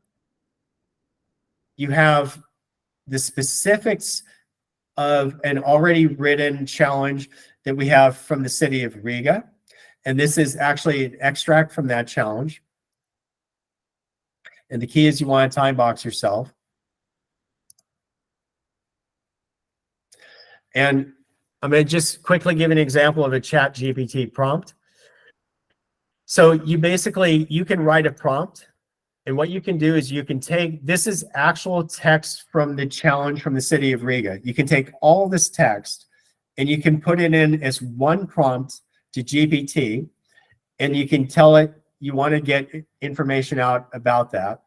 You have the specifics of an already written challenge that we have from the city of Riga. And this is actually an extract from that challenge. And the key is you want to time box yourself. And I'm going to just quickly give an example of a ChatGPT prompt. So you can write a prompt. And what you can do is you can take, this is actual text from the challenge from the city of Riga. You can take all this text and you can put it in as one prompt to GPT, and you can tell it you want to get information out about that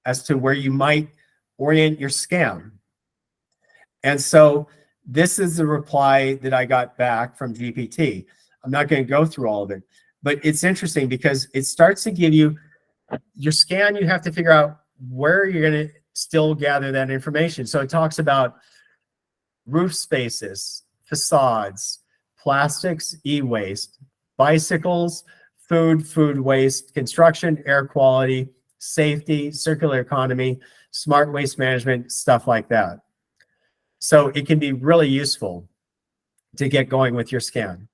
as to where you might orient your scan. And so this is the reply that I got back from GPT. I'm not going to go through all of it, but it's interesting because it starts to give you your scan. You have to figure out where you're going to still gather that information. So it talks about roof spaces, facades, plastics, e-waste, bicycles, food waste, construction, air quality, safety, circular economy, smart waste management, stuff like that. So it can be really useful to get going with your scan.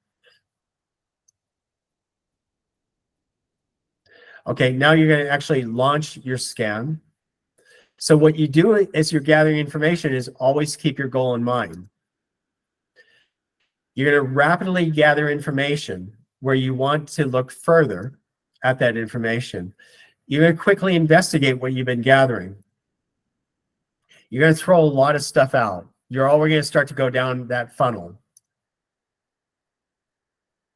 Okay, now you're going to actually launch your scan. So what you do as you're gathering information is always keep your goal in mind. You're going to rapidly gather information where you want to look further at that information. You're going to quickly investigate what you've been gathering. You're going to throw a lot of stuff out. You're already going to start to go down that funnel.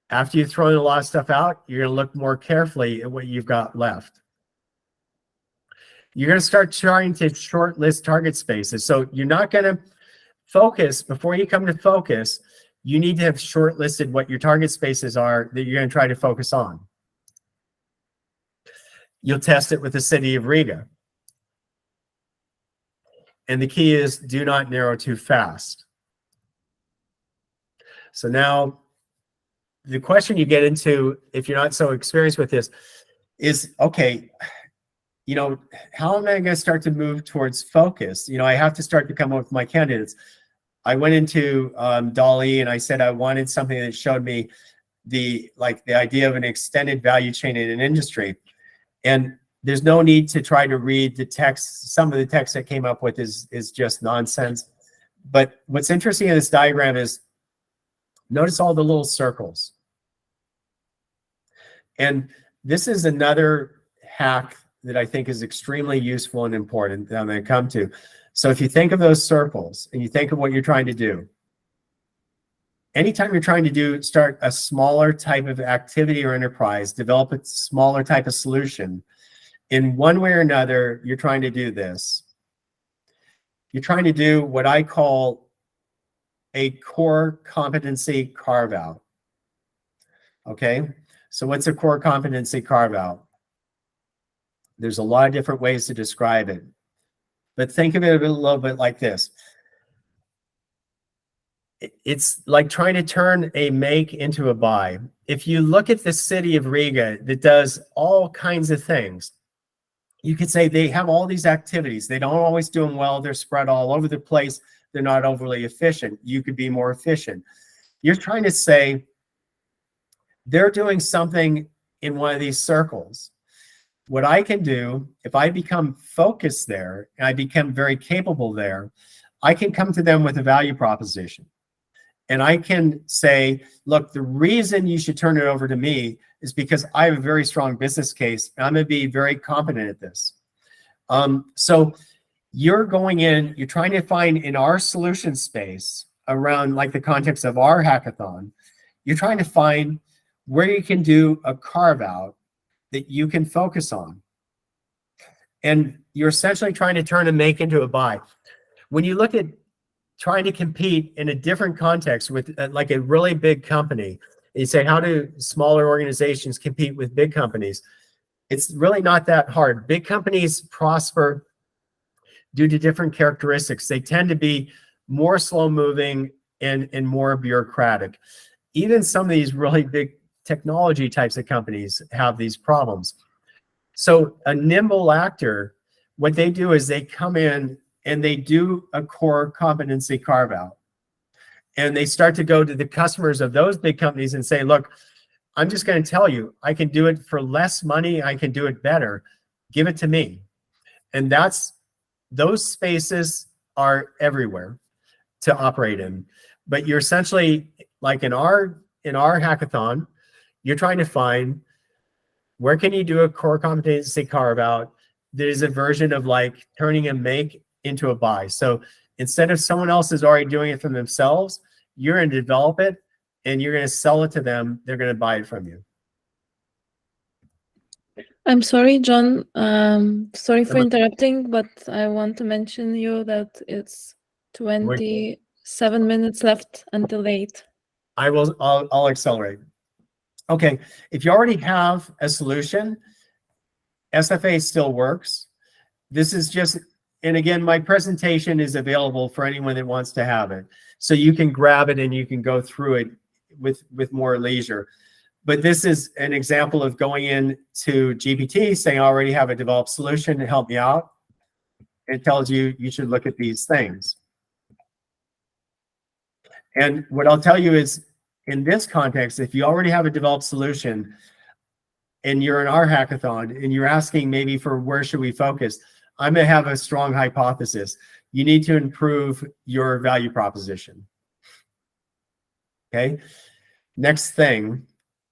After you've thrown a lot of stuff out, you're going to look more carefully at what you've got left. You're going to start trying to shortlist target spaces. So you're not going to focus, before you come to focus, you need to have shortlisted what your target spaces are that you're going to try to focus on. You'll test it with the city of Riga. And the key is do not narrow too fast. So now the question you get into, if you're not so experienced with this, is, okay, you know, how am I going to start to move towards focus? You know, I have to start to come up with my candidates. I went into DALL-E and I said I wanted something that showed me the idea of an extended value chain in an industry. And there's no need to try to read the text. Some of the text that came up with is just nonsense. But what's interesting in this diagram is notice all the little circles. And this is another hack that I think is extremely useful and important that I'm going to come to. So if you think of those circles and you think of what you're trying to do, anytime you're trying to start a smaller type of activity or enterprise, develop a smaller type of solution, in one way or another, you're trying to do this. You're trying to do what I call a core competency carve out. Okay, so what's a core competency carve out? There's a lot of different ways to describe it, but think of it a little bit like this. It's like trying to turn a make into a buy. If you look at the city of Riga that does all kinds of things, you could say they have all these activities. They don't always do them well. They're spread all over the place. They're not overly efficient. You could be more efficient. You're trying to say they're doing something in one of these circles. What I can do, if I become focused there and I become very capable there, I can come to them with a value proposition. And I can say, look, the reason you should turn it over to me is because I have a very strong business case and I'm going to be very competent at this. So you're going in, you're trying to find in our solution space around like the context of our hackathon, you're trying to find where you can do a carve out that you can focus on. And you're essentially trying to turn a make into a buy. When you look at trying to compete in a different context with like a really big company, you say, how do smaller organizations compete with big companies? It's really not that hard. Big companies prosper due to different characteristics. They tend to be more slow moving and more bureaucratic. Even some of these really big technology types of companies have these problems. So a nimble actor, what they do is they come in and they do a core competency carve out. And they start to go to the customers of those big companies and say, look, I'm just going to tell you, I can do it for less money. I can do it better. Give it to me. And those spaces are everywhere to operate in. But you're essentially, like in our hackathon, you're trying to find where can you do a core competency carve out. There's a version of like turning a make into a buy. So instead of someone else is already doing it for themselves, you're going to develop it and you're going to sell it to them. They're going to buy it from you.
I'm sorry, John. Sorry for interrupting, but I want to mention you that it's 27 minutes left until 8.
I'll accelerate. Okay, if you already have a solution, SFA still works. This is just, and again, my presentation is available for anyone that wants to have it. So you can grab it and you can go through it with more leisure. But this is an example of going into GPT, saying, I already have a developed solution to help me out. It tells you you should look at these things. And what I'll tell you is, in this context, if you already have a developed solution and you're in our hackathon and you're asking maybe for where should we focus, I'm going to have a strong hypothesis. You need to improve your value proposition. Okay. Next thing,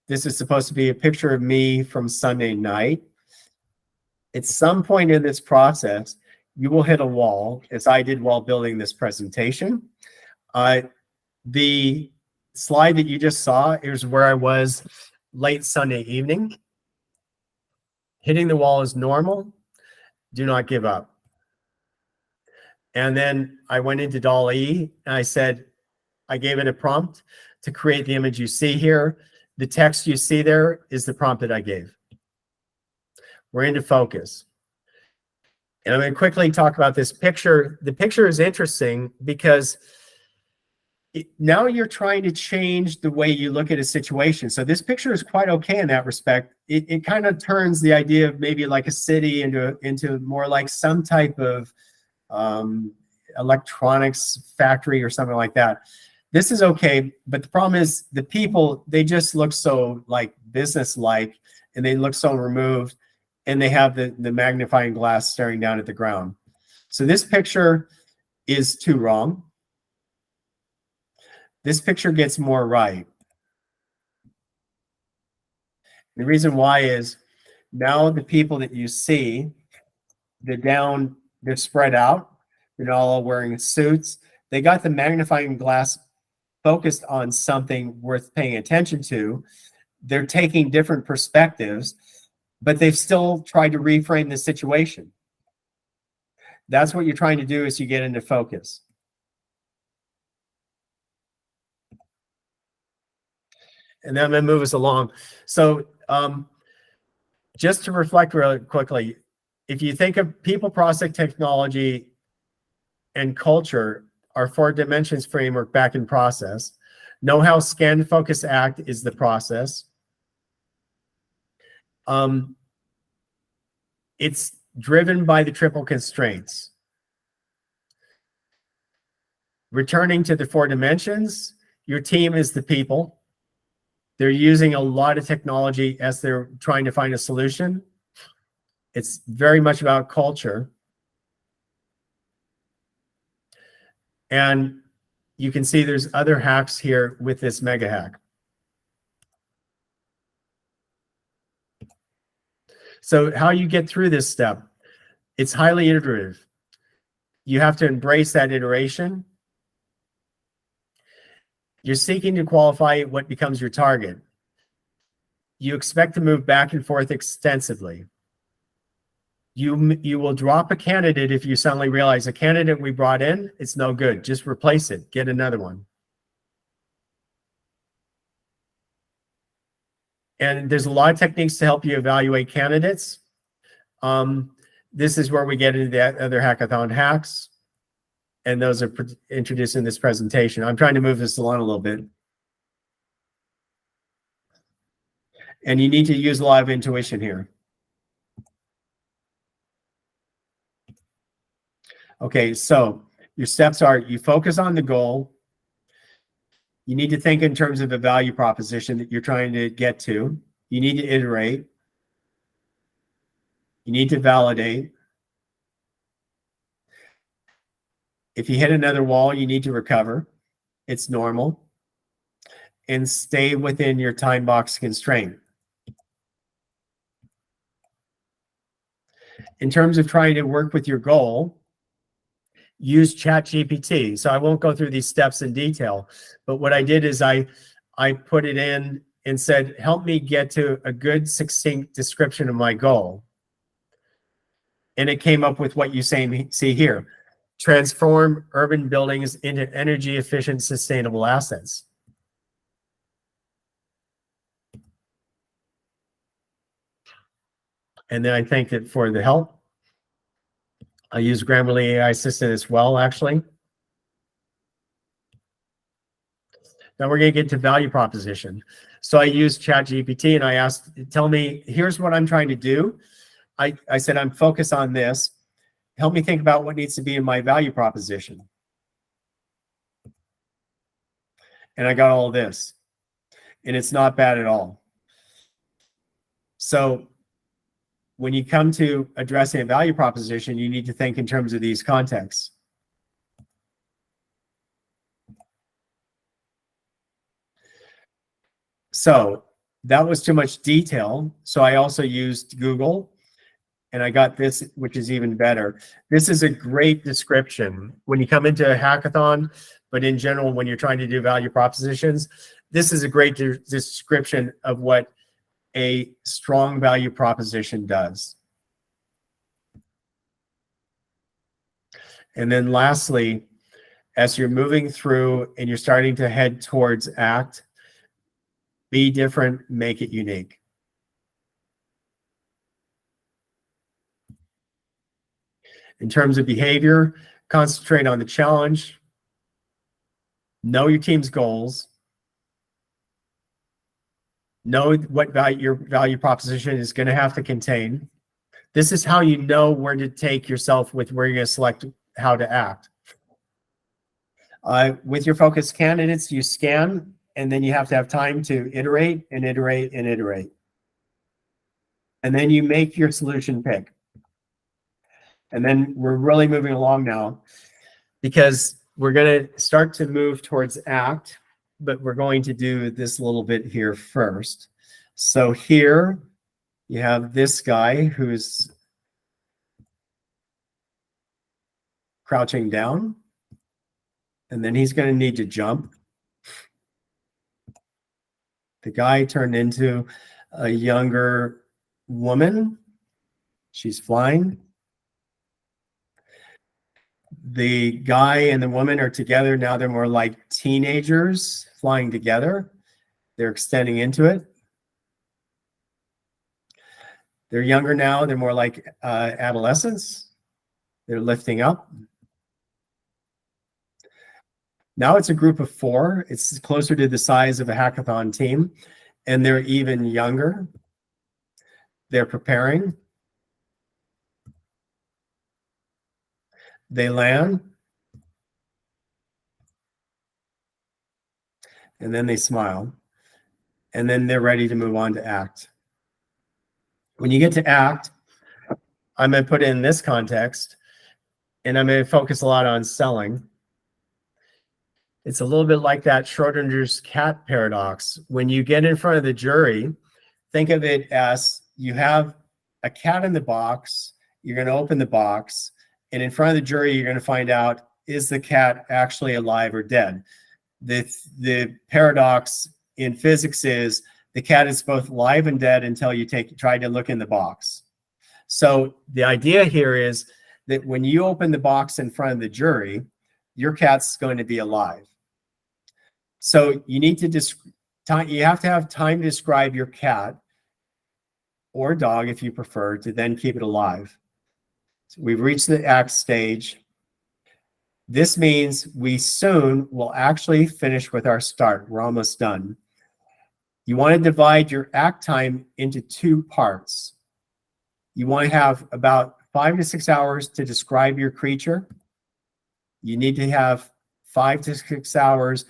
this is supposed to be a picture of me from Sunday night. At some point in this process, you will hit a wall, as I did while building this presentation. The slide that you just saw is where I was late Sunday evening. Hitting the wall is normal. Do not give up. And then I went into DALL-E and I said, I gave it a prompt to create the image you see here. The text you see there is the prompt that I gave. We're into focus. And I'm going to quickly talk about this picture. The picture is interesting because now you're trying to change the way you look at a situation. So this picture is quite okay in that respect. It kind of turns the idea of maybe like a city into more like some type of electronics factory or something like that. This is okay, but the problem is the people, they just look so like business-like, and they look so removed, and they have the magnifying glass staring down at the ground. So this picture is too wrong. This picture gets more right. The reason why is now the people that you see, they're spread out. They're all wearing suits. They got the magnifying glass focused on something worth paying attention to. They're taking different perspectives, but they've still tried to reframe the situation. That's what you're trying to do as you get into focus. And then I'm going to move us along. So just to reflect really quickly, if you think of people, process, technology, and culture, our 4 dimensions framework back in process. Know-how, scan, focus, act is the process. It's driven by the triple constraints. Returning to the 4 dimensions, your team is the people. They're using a lot of technology as they're trying to find a solution. It's very much about culture. And you can see there's other hacks here with this mega hack. So how you get through this step, it's highly iterative. You have to embrace that iteration. You're seeking to qualify what becomes your target. You expect to move back and forth extensively. You will drop a candidate if you suddenly realize a candidate we brought in, it's no good. Just replace it. Get another one. And there's a lot of techniques to help you evaluate candidates. This is where we get into the other hackathon hacks. And those are introduced in this presentation. I'm trying to move this along a little bit. And you need to use a lot of intuition here. Okay, so your steps are, you focus on the goal. You need to think in terms of a value proposition that you're trying to get to. You need to iterate. You need to validate. If you hit another wall, you need to recover. It's normal. And stay within your time box constraint. In terms of trying to work with your goal, use ChatGPT. So I won't go through these steps in detail, but what I did is I put it in and said, help me get to a good, succinct description of my goal. And it came up with what you see here. Transform urban buildings into energy efficient, sustainable assets. And then I thank it for the help. I use Grammarly AI Assistant as well, actually. Now we're going to get to value proposition. So I used ChatGPT and I asked, tell me, here's what I'm trying to do. I said, I'm focused on this. Help me think about what needs to be in my value proposition. And I got all of this. And it's not bad at all. So when you come to addressing a value proposition, you need to think in terms of these contexts. So that was too much detail. So I also used Google, and I got this, which is even better. This is a great description when you come into a hackathon, but in general, when you're trying to do value propositions, this is a great description of what a strong value proposition does. And then lastly, as you're moving through and you're starting to head towards ACT, be different, make it unique. In terms of behavior, concentrate on the challenge, know your team's goals, know what your value proposition is going to have to contain. This is how you know where to take yourself with where you're going to select how to act. With your focus candidates, you scan, and then you have to have time to iterate and iterate and iterate. And then you make your solution pick. And then we're really moving along now because we're going to start to move towards ACT, but we're going to do this little bit here first. So here you have this guy who's crouching down, and then he's going to need to jump. The guy turned into a younger woman. She's flying. The guy and the woman are together. Now they're more like teenagers flying together. They're extending into it. They're younger now. They're more like adolescents. They're lifting up. Now it's a group of 4. It's closer to the size of a hackathon team, and they're even younger. They're preparing. They land. And then they smile. And then they're ready to move on to ACT. When you get to ACT, I'm going to put it in this context, and I'm going to focus a lot on selling. It's a little bit like that Schrodinger's cat paradox. When you get in front of the jury, think of it as you have a cat in the box, you're going to open the box, and in front of the jury, you're going to find out, is the cat actually alive or dead? The paradox in physics is the cat is both alive and dead until you try to look in the box. So the idea here is that when you open the box in front of the jury, your cat's going to be alive. So you need to you have to have time to describe your cat or dog, if you prefer, to then keep it alive. So we've reached the ACT stage. This means we soon will actually finish with our start. We're almost done. You want to divide your ACT time into 2 parts. You want to have about 5 to 6 hours to describe your creature. You need to have 5 to 6 hours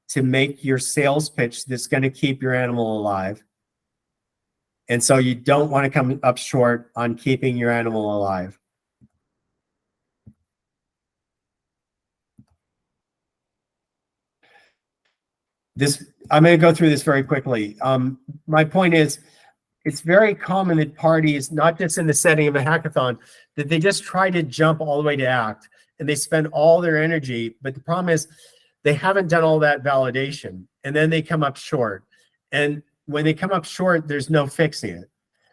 to make your sales pitch that's going to keep your animal alive. And so you don't want to come up short on keeping your animal alive. I'm going to go through this very quickly. My point is, it's very common that parties, not just in the setting of a hackathon, that they just try to jump all the way to ACT and they spend all their energy. But the problem is they haven't done all that validation, and then they come up short. And when they come up short, there's no fixing it.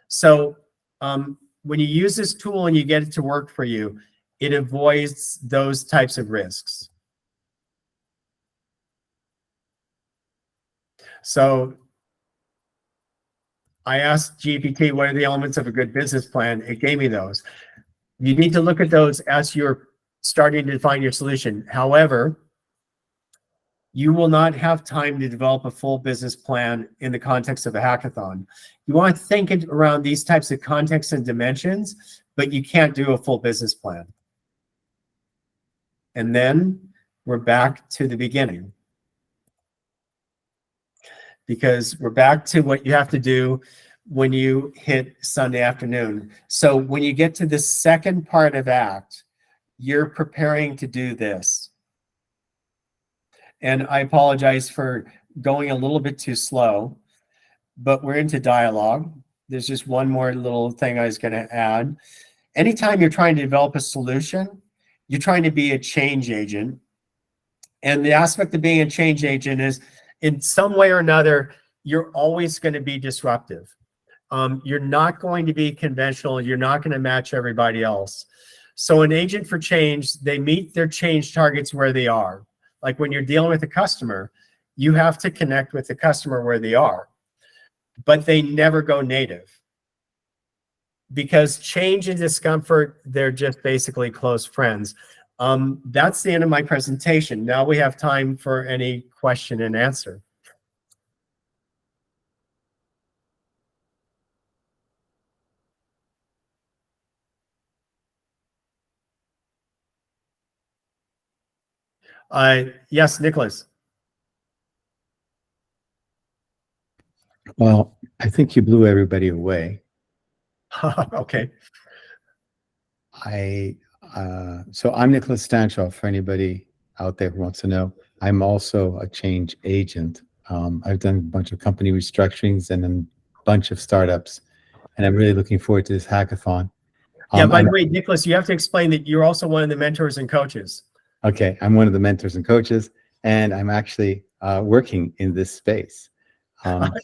So when you use this tool and you get it to work for you, it avoids those types of risks. So I asked GPT, what are the elements of a good business plan? It gave me those. You need to look at those as you're starting to define your solution. However, you will not have time to develop a full business plan in the context of a hackathon. You want to think around these types of contexts and dimensions, but you can't do a full business plan. And then we're back to the beginning. Because we're back to what you have to do when you hit Sunday afternoon. So when you get to the second part of ACT, you're preparing to do this. And I apologize for going a little bit too slow, but we're into dialogue. There's just one more little thing I was going to add. Anytime you're trying to develop a solution, you're trying to be a change agent. And the aspect of being a change agent is, in some way or another, you're always going to be disruptive. You're not going to be conventional. You're not going to match everybody else. So an agent for change, they meet their change targets where they are. Like when you're dealing with a customer, you have to connect with the customer where they are, but they never go native. Because change and discomfort, they're just basically close friends. That's the end of my presentation. Now we have time for any question and answer. Yes, Nicholas.
Well, I think you blew everybody away.
Okay.
So I'm Nicholas Stanchoff, for anybody out there who wants to know. I'm also a change agent. I've done a bunch of company restructurings and a bunch of startups, and I'm really looking forward to this hackathon.
Yeah, by the way, Nicholas, you have to explain that you're also one of the mentors and coaches.
Okay, I'm one of the mentors and coaches, and I'm actually working in this space.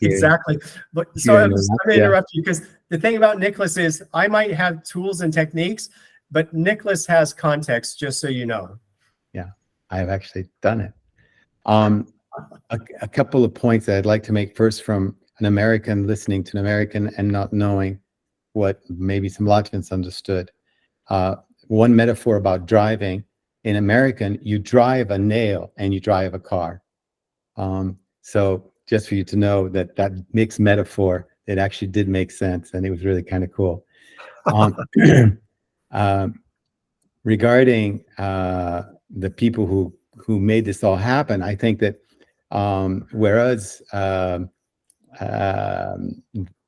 Exactly. But so I'm going to interrupt you, because the thing about Nicholas is I might have tools and techniques, but Nicholas has context, just so you know.
Yeah, I've actually done it. A couple of points that I'd like to make first, from an American listening to an American and not knowing what maybe some Latvians understood. One metaphor about driving: in American, you drive a nail and you drive a car. So just for you to know that that mixed metaphor, it actually did make sense, and it was really kind of cool. Regarding the people who made this all happen, I think that whereas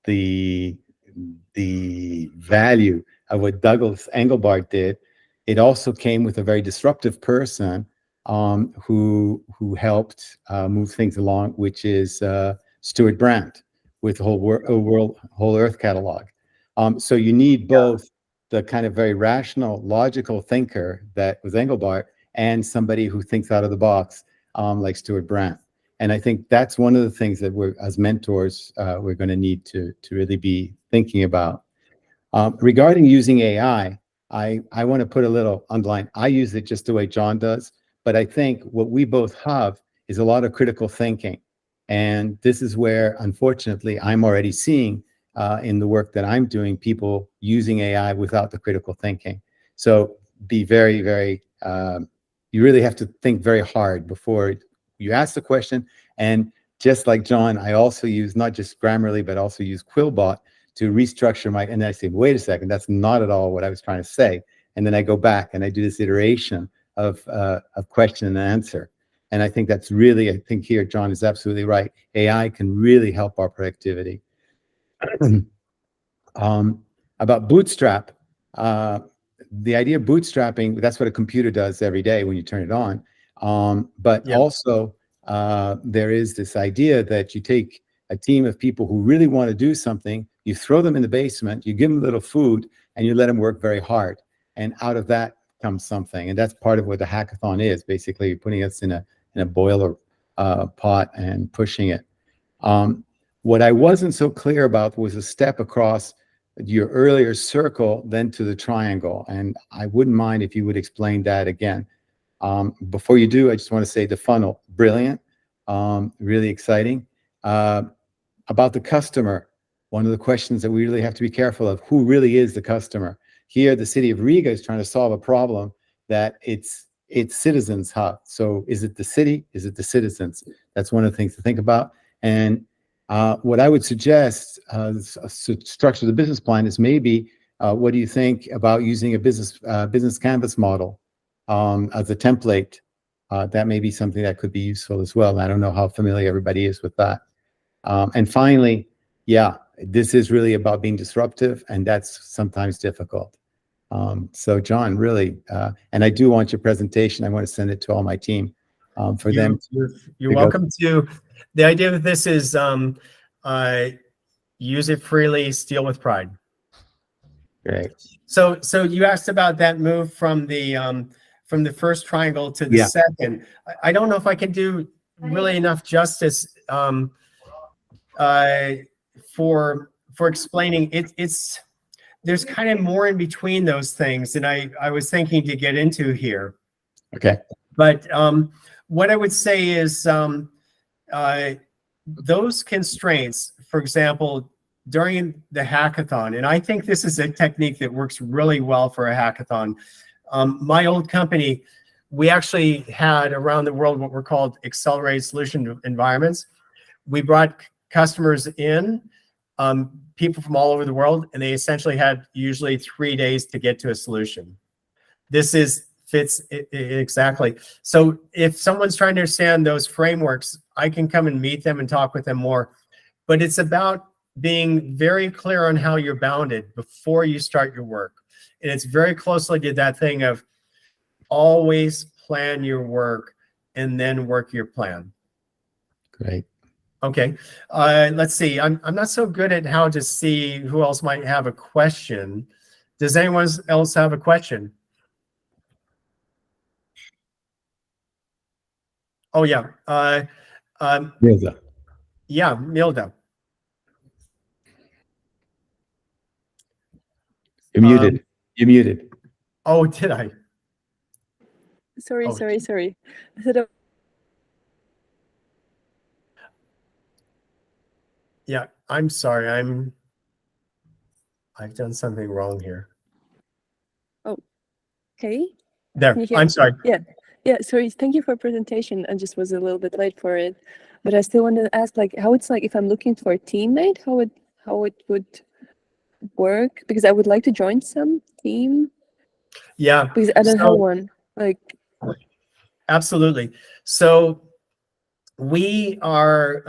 the value of what Douglas Engelbart did, it also came with a very disruptive person who helped move things along, which is Stuart Brandt with the whole Earth catalog. So you need both the kind of very rational, logical thinker that was Engelbart, and somebody who thinks out of the box, like Stuart Brandt. And I think that's one of the things that we're, as mentors, we're going to need to really be thinking about. Regarding using AI, I want to put a little underline. I use it just the way John does, but I think what we both have is a lot of critical thinking. And this is where, unfortunately, I'm already seeing in the work that I'm doing, people using AI without the critical thinking. So be very, very, you really have to think very hard before you ask the question. And just like John, I also use not just Grammarly, but also use Quillbot to restructure my, and then I say, wait a second, that's not at all what I was trying to say. And then I go back and I do this iteration of question and answer. And I think that's really, I think here, John is absolutely right. AI can really help our productivity. About Bootstrap, the idea of bootstrapping, that's what a computer does every day when you turn it on. But also, there is this idea that you take a team of people who really want to do something, you throw them in the basement, you give them a little food, and you let them work very hard. And out of that comes something. And that's part of what the hackathon is, basically putting us in a boiler pot and pushing it. What I wasn't so clear about was a step across your earlier circle, then to the triangle. And I wouldn't mind if you would explain that again. Before you do, I just want to say the funnel, brilliant, really exciting. About the customer, one of the questions that we really have to be careful of, who really is the customer? Here, the city of Riga is trying to solve a problem that its citizens have. So is it the city? Is it the citizens? That's one of the things to think about. And what I would suggest to structure the business plan is maybe, what do you think about using a business canvas model as a template? That may be something that could be useful as well. I don't know how familiar everybody is with that. And finally, yeah, this is really about being disruptive, and that's sometimes difficult. So John, really, and I do want your presentation. I want to send it to all my team for them.
You're welcome to. The idea of this is use it freely, steal with pride.
Great.
So you asked about that move from the first triangle to the second. I don't know if I can do really enough justice for explaining it. There's kind of more in between those things than I was thinking to get into here.
Okay.
But what I would say is those constraints, for example, during the hackathon, and I think this is a technique that works really well for a hackathon. My old company, we actually had around the world what were called accelerated solution environments. We brought customers in, people from all over the world, and they essentially had usually 3 days to get to a solution. This fits exactly. So if someone's trying to understand those frameworks, I can come and meet them and talk with them more. But it's about being very clear on how you're bounded before you start your work. And it's very closely to that thing of always plan your work and then work your plan.
Great.
Okay, let's see. I'm not so good at how to see who else might have a question. Does anyone else have a question? Oh yeah,
Milda.
yeah, Milda.
You're muted. You're muted.
Oh, did I?
Sorry.
Oh.
I said,
Yeah, I'm sorry. I've done something wrong here.
okay.
There,
Can you hear
I'm
me?
sorry.
Yeah, sorry. Thank you for the presentation. I just was a little bit late for it. But I still wanted to ask, like, how it's like if I'm looking for a teammate, how it would work? Because I would like to join some team.
Yeah.
Because I don't have one. Like,
absolutely. So we are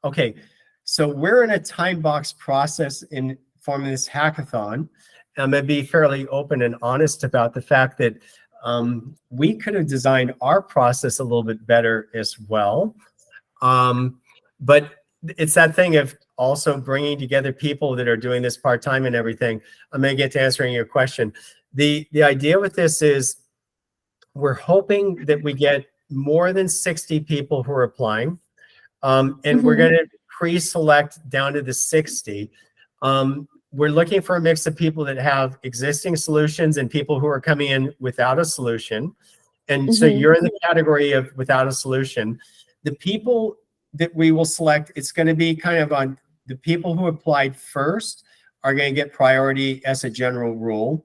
okay. So we're in a time box process in forming this hackathon. I'm going to be fairly open and honest about the fact that we could have designed our process a little bit better as well. But it's that thing of also bringing together people that are doing this part-time and everything. I'm going to get to answering your question. The idea with this is we're hoping that we get more than 60 people who are applying. And we're going to pre-select down to the 60. We're looking for a mix of people that have existing solutions and people who are coming in without a solution. And so you're in the category of without a solution. The people that we will select, it's going to be kind of on the people who applied first are going to get priority as a general rule.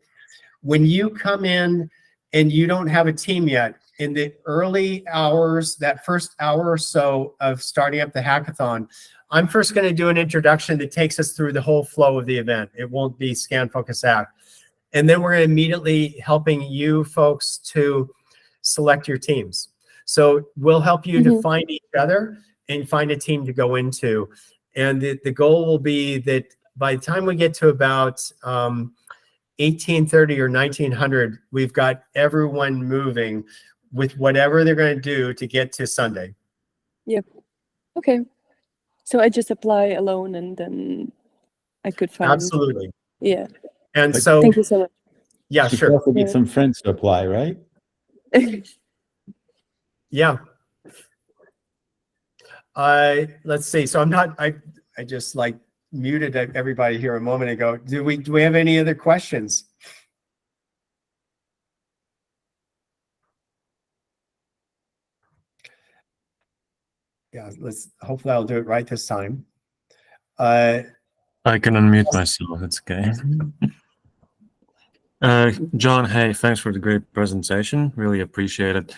When you come in and you don't have a team yet, in the early hours, that first hour or so of starting up the hackathon, I'm first going to do an introduction that takes us through the whole flow of the event. It won't be scan, focus, act. And then we're immediately helping you folks to select your teams. So we'll help you to find each other and find a team to go into. And the goal will be that by the time we get to about 1830 or 1900, we've got everyone moving with whatever they're going to do to get to Sunday.
Yep. Okay. So I just apply alone and then I could find.
Absolutely.
Yeah.
And so,
thank you so much.
Yeah,
You
sure.
also need some friends to apply, right?
Yeah. Let's see. So I just like muted everybody here a moment ago. Do we have any other questions? Yeah, hopefully I'll do it right this time.
I can unmute myself. It's okay. John, hey, thanks for the great presentation. Really appreciate it.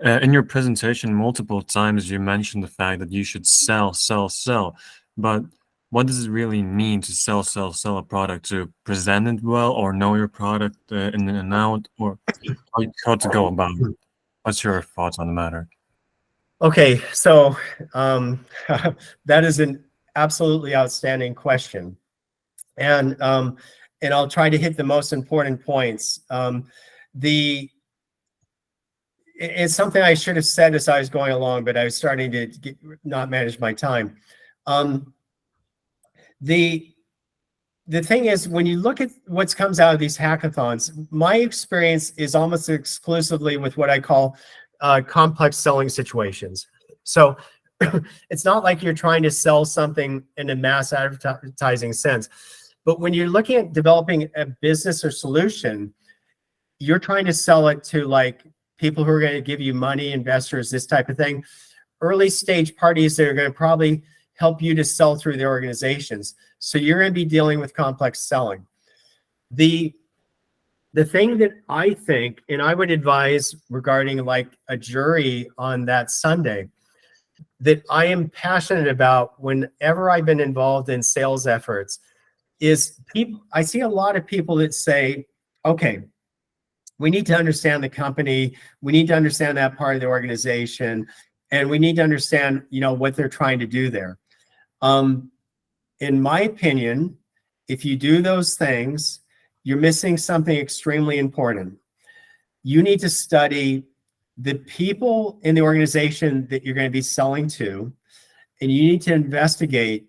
In your presentation, multiple times you mentioned the fact that you should sell. But what does it really mean to sell a product? To present it well, or know your product in and out, or how to go about it? What's your thoughts on the matter?
Okay, so that is an absolutely outstanding question, and I'll try to hit the most important points. It's something I should have said as I was going along, but I was starting to not manage my time. The thing is, when you look at what comes out of these hackathons, my experience is almost exclusively with what I call complex selling situations. So it's not like you're trying to sell something in a mass advertising sense, but when you're looking at developing a business or solution, you're trying to sell it to like people who are going to give you money, investors, this type of thing, early stage parties that are going to probably help you to sell through the organizations. So you're going to be dealing with complex selling. The thing that I think, and I would advise regarding like a jury on that Sunday, that I am passionate about whenever I've been involved in sales efforts, is people. I see a lot of people that say, okay, we need to understand the company, we need to understand that part of the organization, and we need to understand, what they're trying to do there. In my opinion, if you do those things, you're missing something extremely important. You need to study the people in the organization that you're going to be selling to, and you need to investigate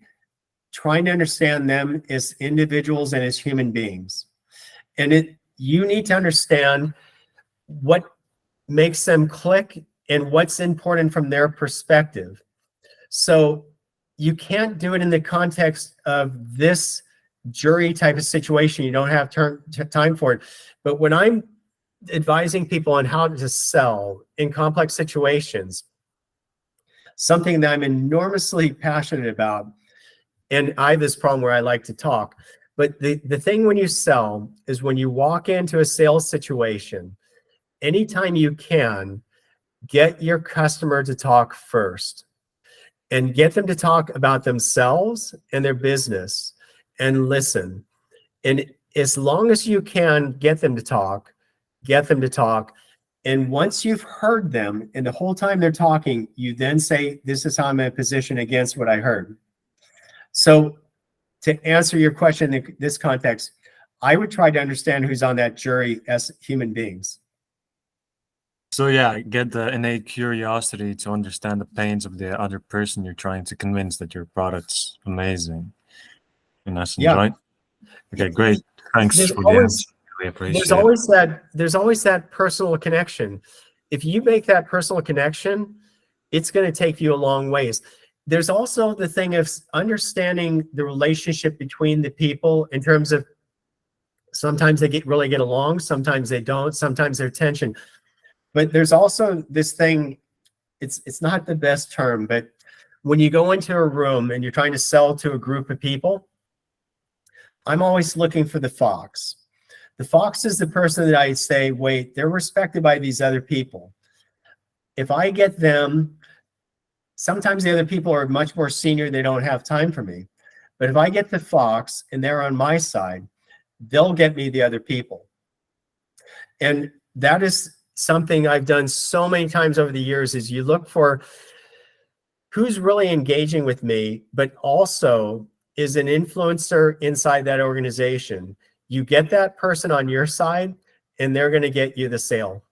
trying to understand them as individuals and as human beings. And you need to understand what makes them click and what's important from their perspective. So you can't do it in the context of this jury type of situation. You don't have time for it. But when I'm advising people on how to sell in complex situations, something that I'm enormously passionate about, and I have this problem where I like to talk, but the thing when you sell is when you walk into a sales situation, anytime you can, get your customer to talk first and get them to talk about themselves and their business and listen. And as long as you can get them to talk. And once you've heard them and the whole time they're talking, you then say, this is how I'm in a position against what I heard. So to answer your question in this context, I would try to understand who's on that jury as human beings.
So yeah, get the innate curiosity to understand the pains of the other person you're trying to convince that your product's amazing. In essence,
Yeah.
right? Okay, great. Thanks
There's
for the answer. Really appreciate it.
There's always that personal connection. If you make that personal connection, it's going to take you a long ways. There's also the thing of understanding the relationship between the people in terms of sometimes they really get along, sometimes they don't, sometimes there's tension. But there's also this thing, it's not the best term, but when you go into a room and you're trying to sell to a group of people, I'm always looking for the fox. The fox is the person that I say, wait, they're respected by these other people. If I get them, sometimes the other people are much more senior, they don't have time for me. But if I get the fox and they're on my side, they'll get me the other people. And that is something I've done so many times over the years, is you look for who's really engaging with me, but also is an influencer inside that organization. You get that person on your side and they're going to get you the sale.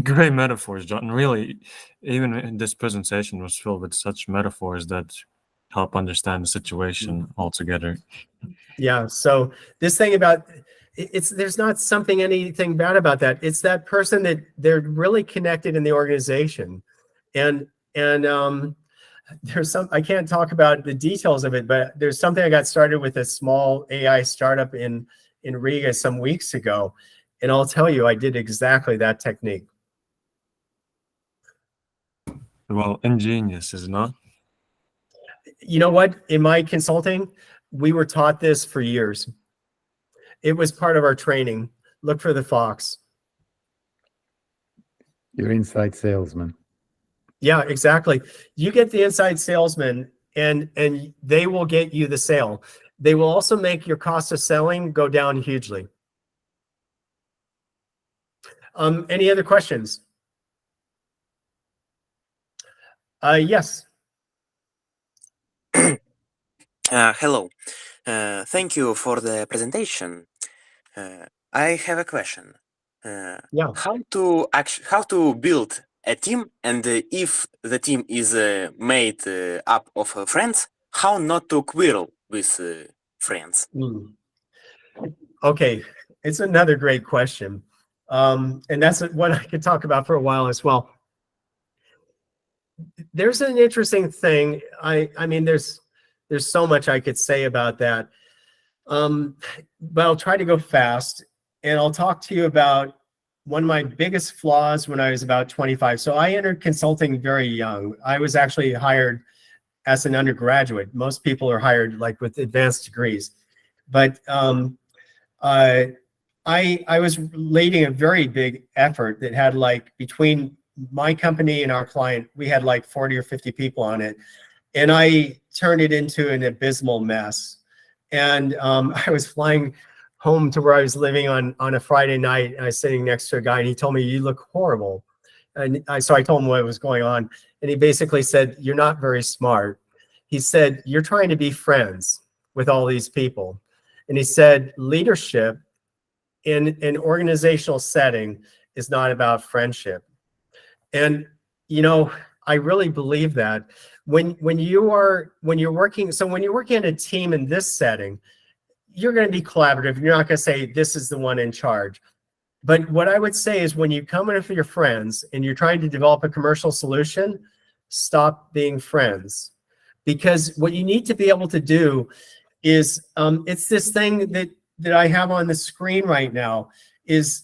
Great metaphors, John. Really, even in this presentation was filled with such metaphors that help understand the situation altogether.
Yeah, so this thing about there's not anything bad about that. It's that person that they're really connected in the organization. And there's I can't talk about the details of it, but there's something I got started with a small AI startup in Riga some weeks ago. And I'll tell you, I did exactly that technique.
Well, ingenious, is it not?
You know what? In my consulting, we were taught this for years. It was part of our training. Look for the fox.
You're inside salesman.
Yeah, exactly. You get the inside salesman and they will get you the sale. They will also make your cost of selling go down hugely. Any other questions? Yes.
Hello. Thank you for the presentation. I have a question.
Yeah.
How to build a team, and if the team is made up of friends, how not to quarrel with friends?
Okay, it's another great question. And that's what I could talk about for a while as well. There's an interesting thing. I mean, there's so much I could say about that. But I'll try to go fast, and I'll talk to you about one of my biggest flaws when I was about 25. So I entered consulting very young. I was actually hired as an undergraduate. Most people are hired like with advanced degrees. But I was leading a very big effort that had like, between my company and our client, we had like 40 or 50 people on it. And I turned it into an abysmal mess. And I was flying home to where I was living on a Friday night, and I was sitting next to a guy, and he told me, "You look horrible." And so I told him what was going on. And he basically said, "You're not very smart." He said, "You're trying to be friends with all these people." And he said, leadership in an organizational setting is not about friendship. And, you know, I really believe that when you're working in a team in this setting, you're going to be collaborative. You're not going to say, this is the one in charge. But what I would say is, when you come in with your friends and you're trying to develop a commercial solution, stop being friends. Because what you need to be able to do is, it's this thing that I have on the screen right now, is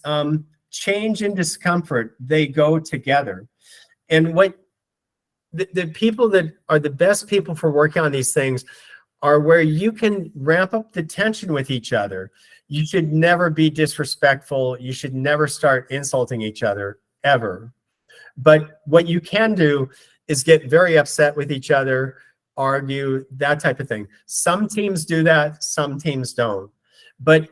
change and discomfort, they go together. And what the people that are the best people for working on these things are where you can ramp up the tension with each other. You should never be disrespectful. You should never start insulting each other, ever. But what you can do is get very upset with each other, argue, that type of thing. Some teams do that, some teams don't. But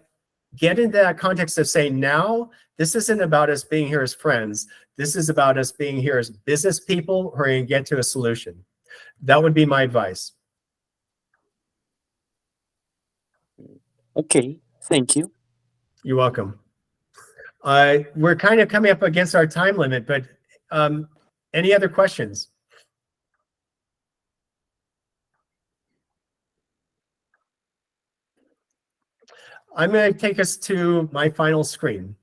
get into that context of saying, now, this isn't about us being here as friends. This is about us being here as business people who are going to get to a solution. That would be my advice.
Okay, thank you.
You're welcome. We're kind of coming up against our time limit, but any other questions? I'm going to take us to my final screen.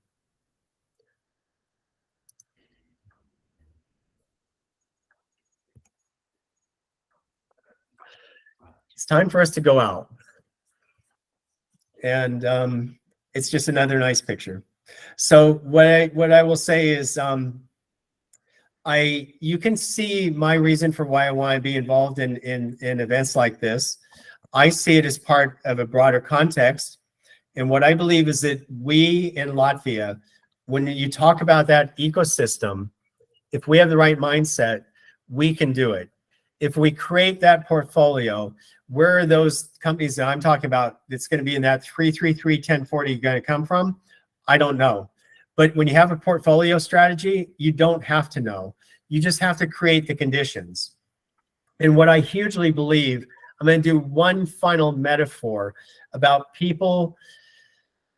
It's time for us to go out. And it's just another nice picture. So what I will say is, you can see my reason for why I want to be involved in events like this. I see it as part of a broader context. And what I believe is that we in Latvia, when you talk about that ecosystem, if we have the right mindset, we can do it. If we create that portfolio, where are those companies that I'm talking about that's going to be in that 333-1040 going to come from? I don't know. But when you have a portfolio strategy, you don't have to know. You just have to create the conditions. And what I hugely believe, I'm going to do one final metaphor about people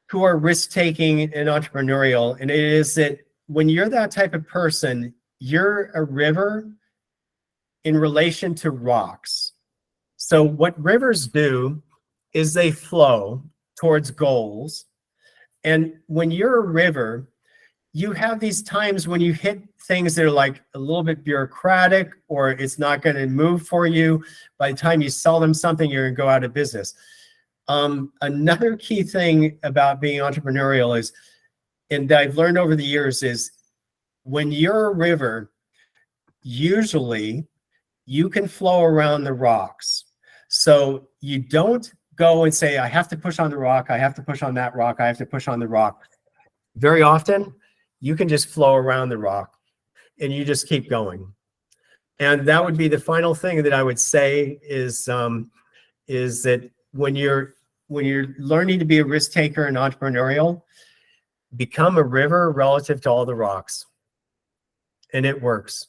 who are risk-taking and entrepreneurial. And it is that when you're that type of person, you're a river in relation to rocks. So what rivers do is they flow towards goals. And when you're a river, you have these times when you hit things that are like a little bit bureaucratic, or it's not going to move for you. By the time you sell them something, you're going to go out of business. Another key thing about being entrepreneurial is, and I've learned over the years, is when you're a river, usually you can flow around the rocks. So you don't go and say, I have to push on the rock, I have to push on that rock, I have to push on the rock. Very often, you can just flow around the rock and you just keep going. And that would be the final thing that I would say is that when you're learning to be a risk taker and entrepreneurial, become a river relative to all the rocks. And it works.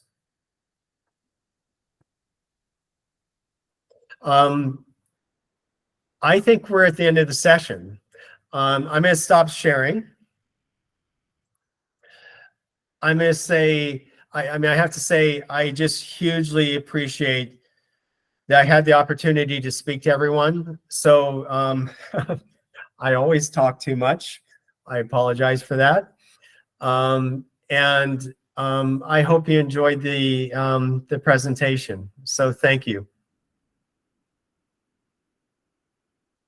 I think we're at the end of the session. I'm going to stop sharing. I'm going to say, I mean, I have to say, I just hugely appreciate that I had the opportunity to speak to everyone. So I always talk too much. I apologize for that. I hope you enjoyed the presentation. So thank you.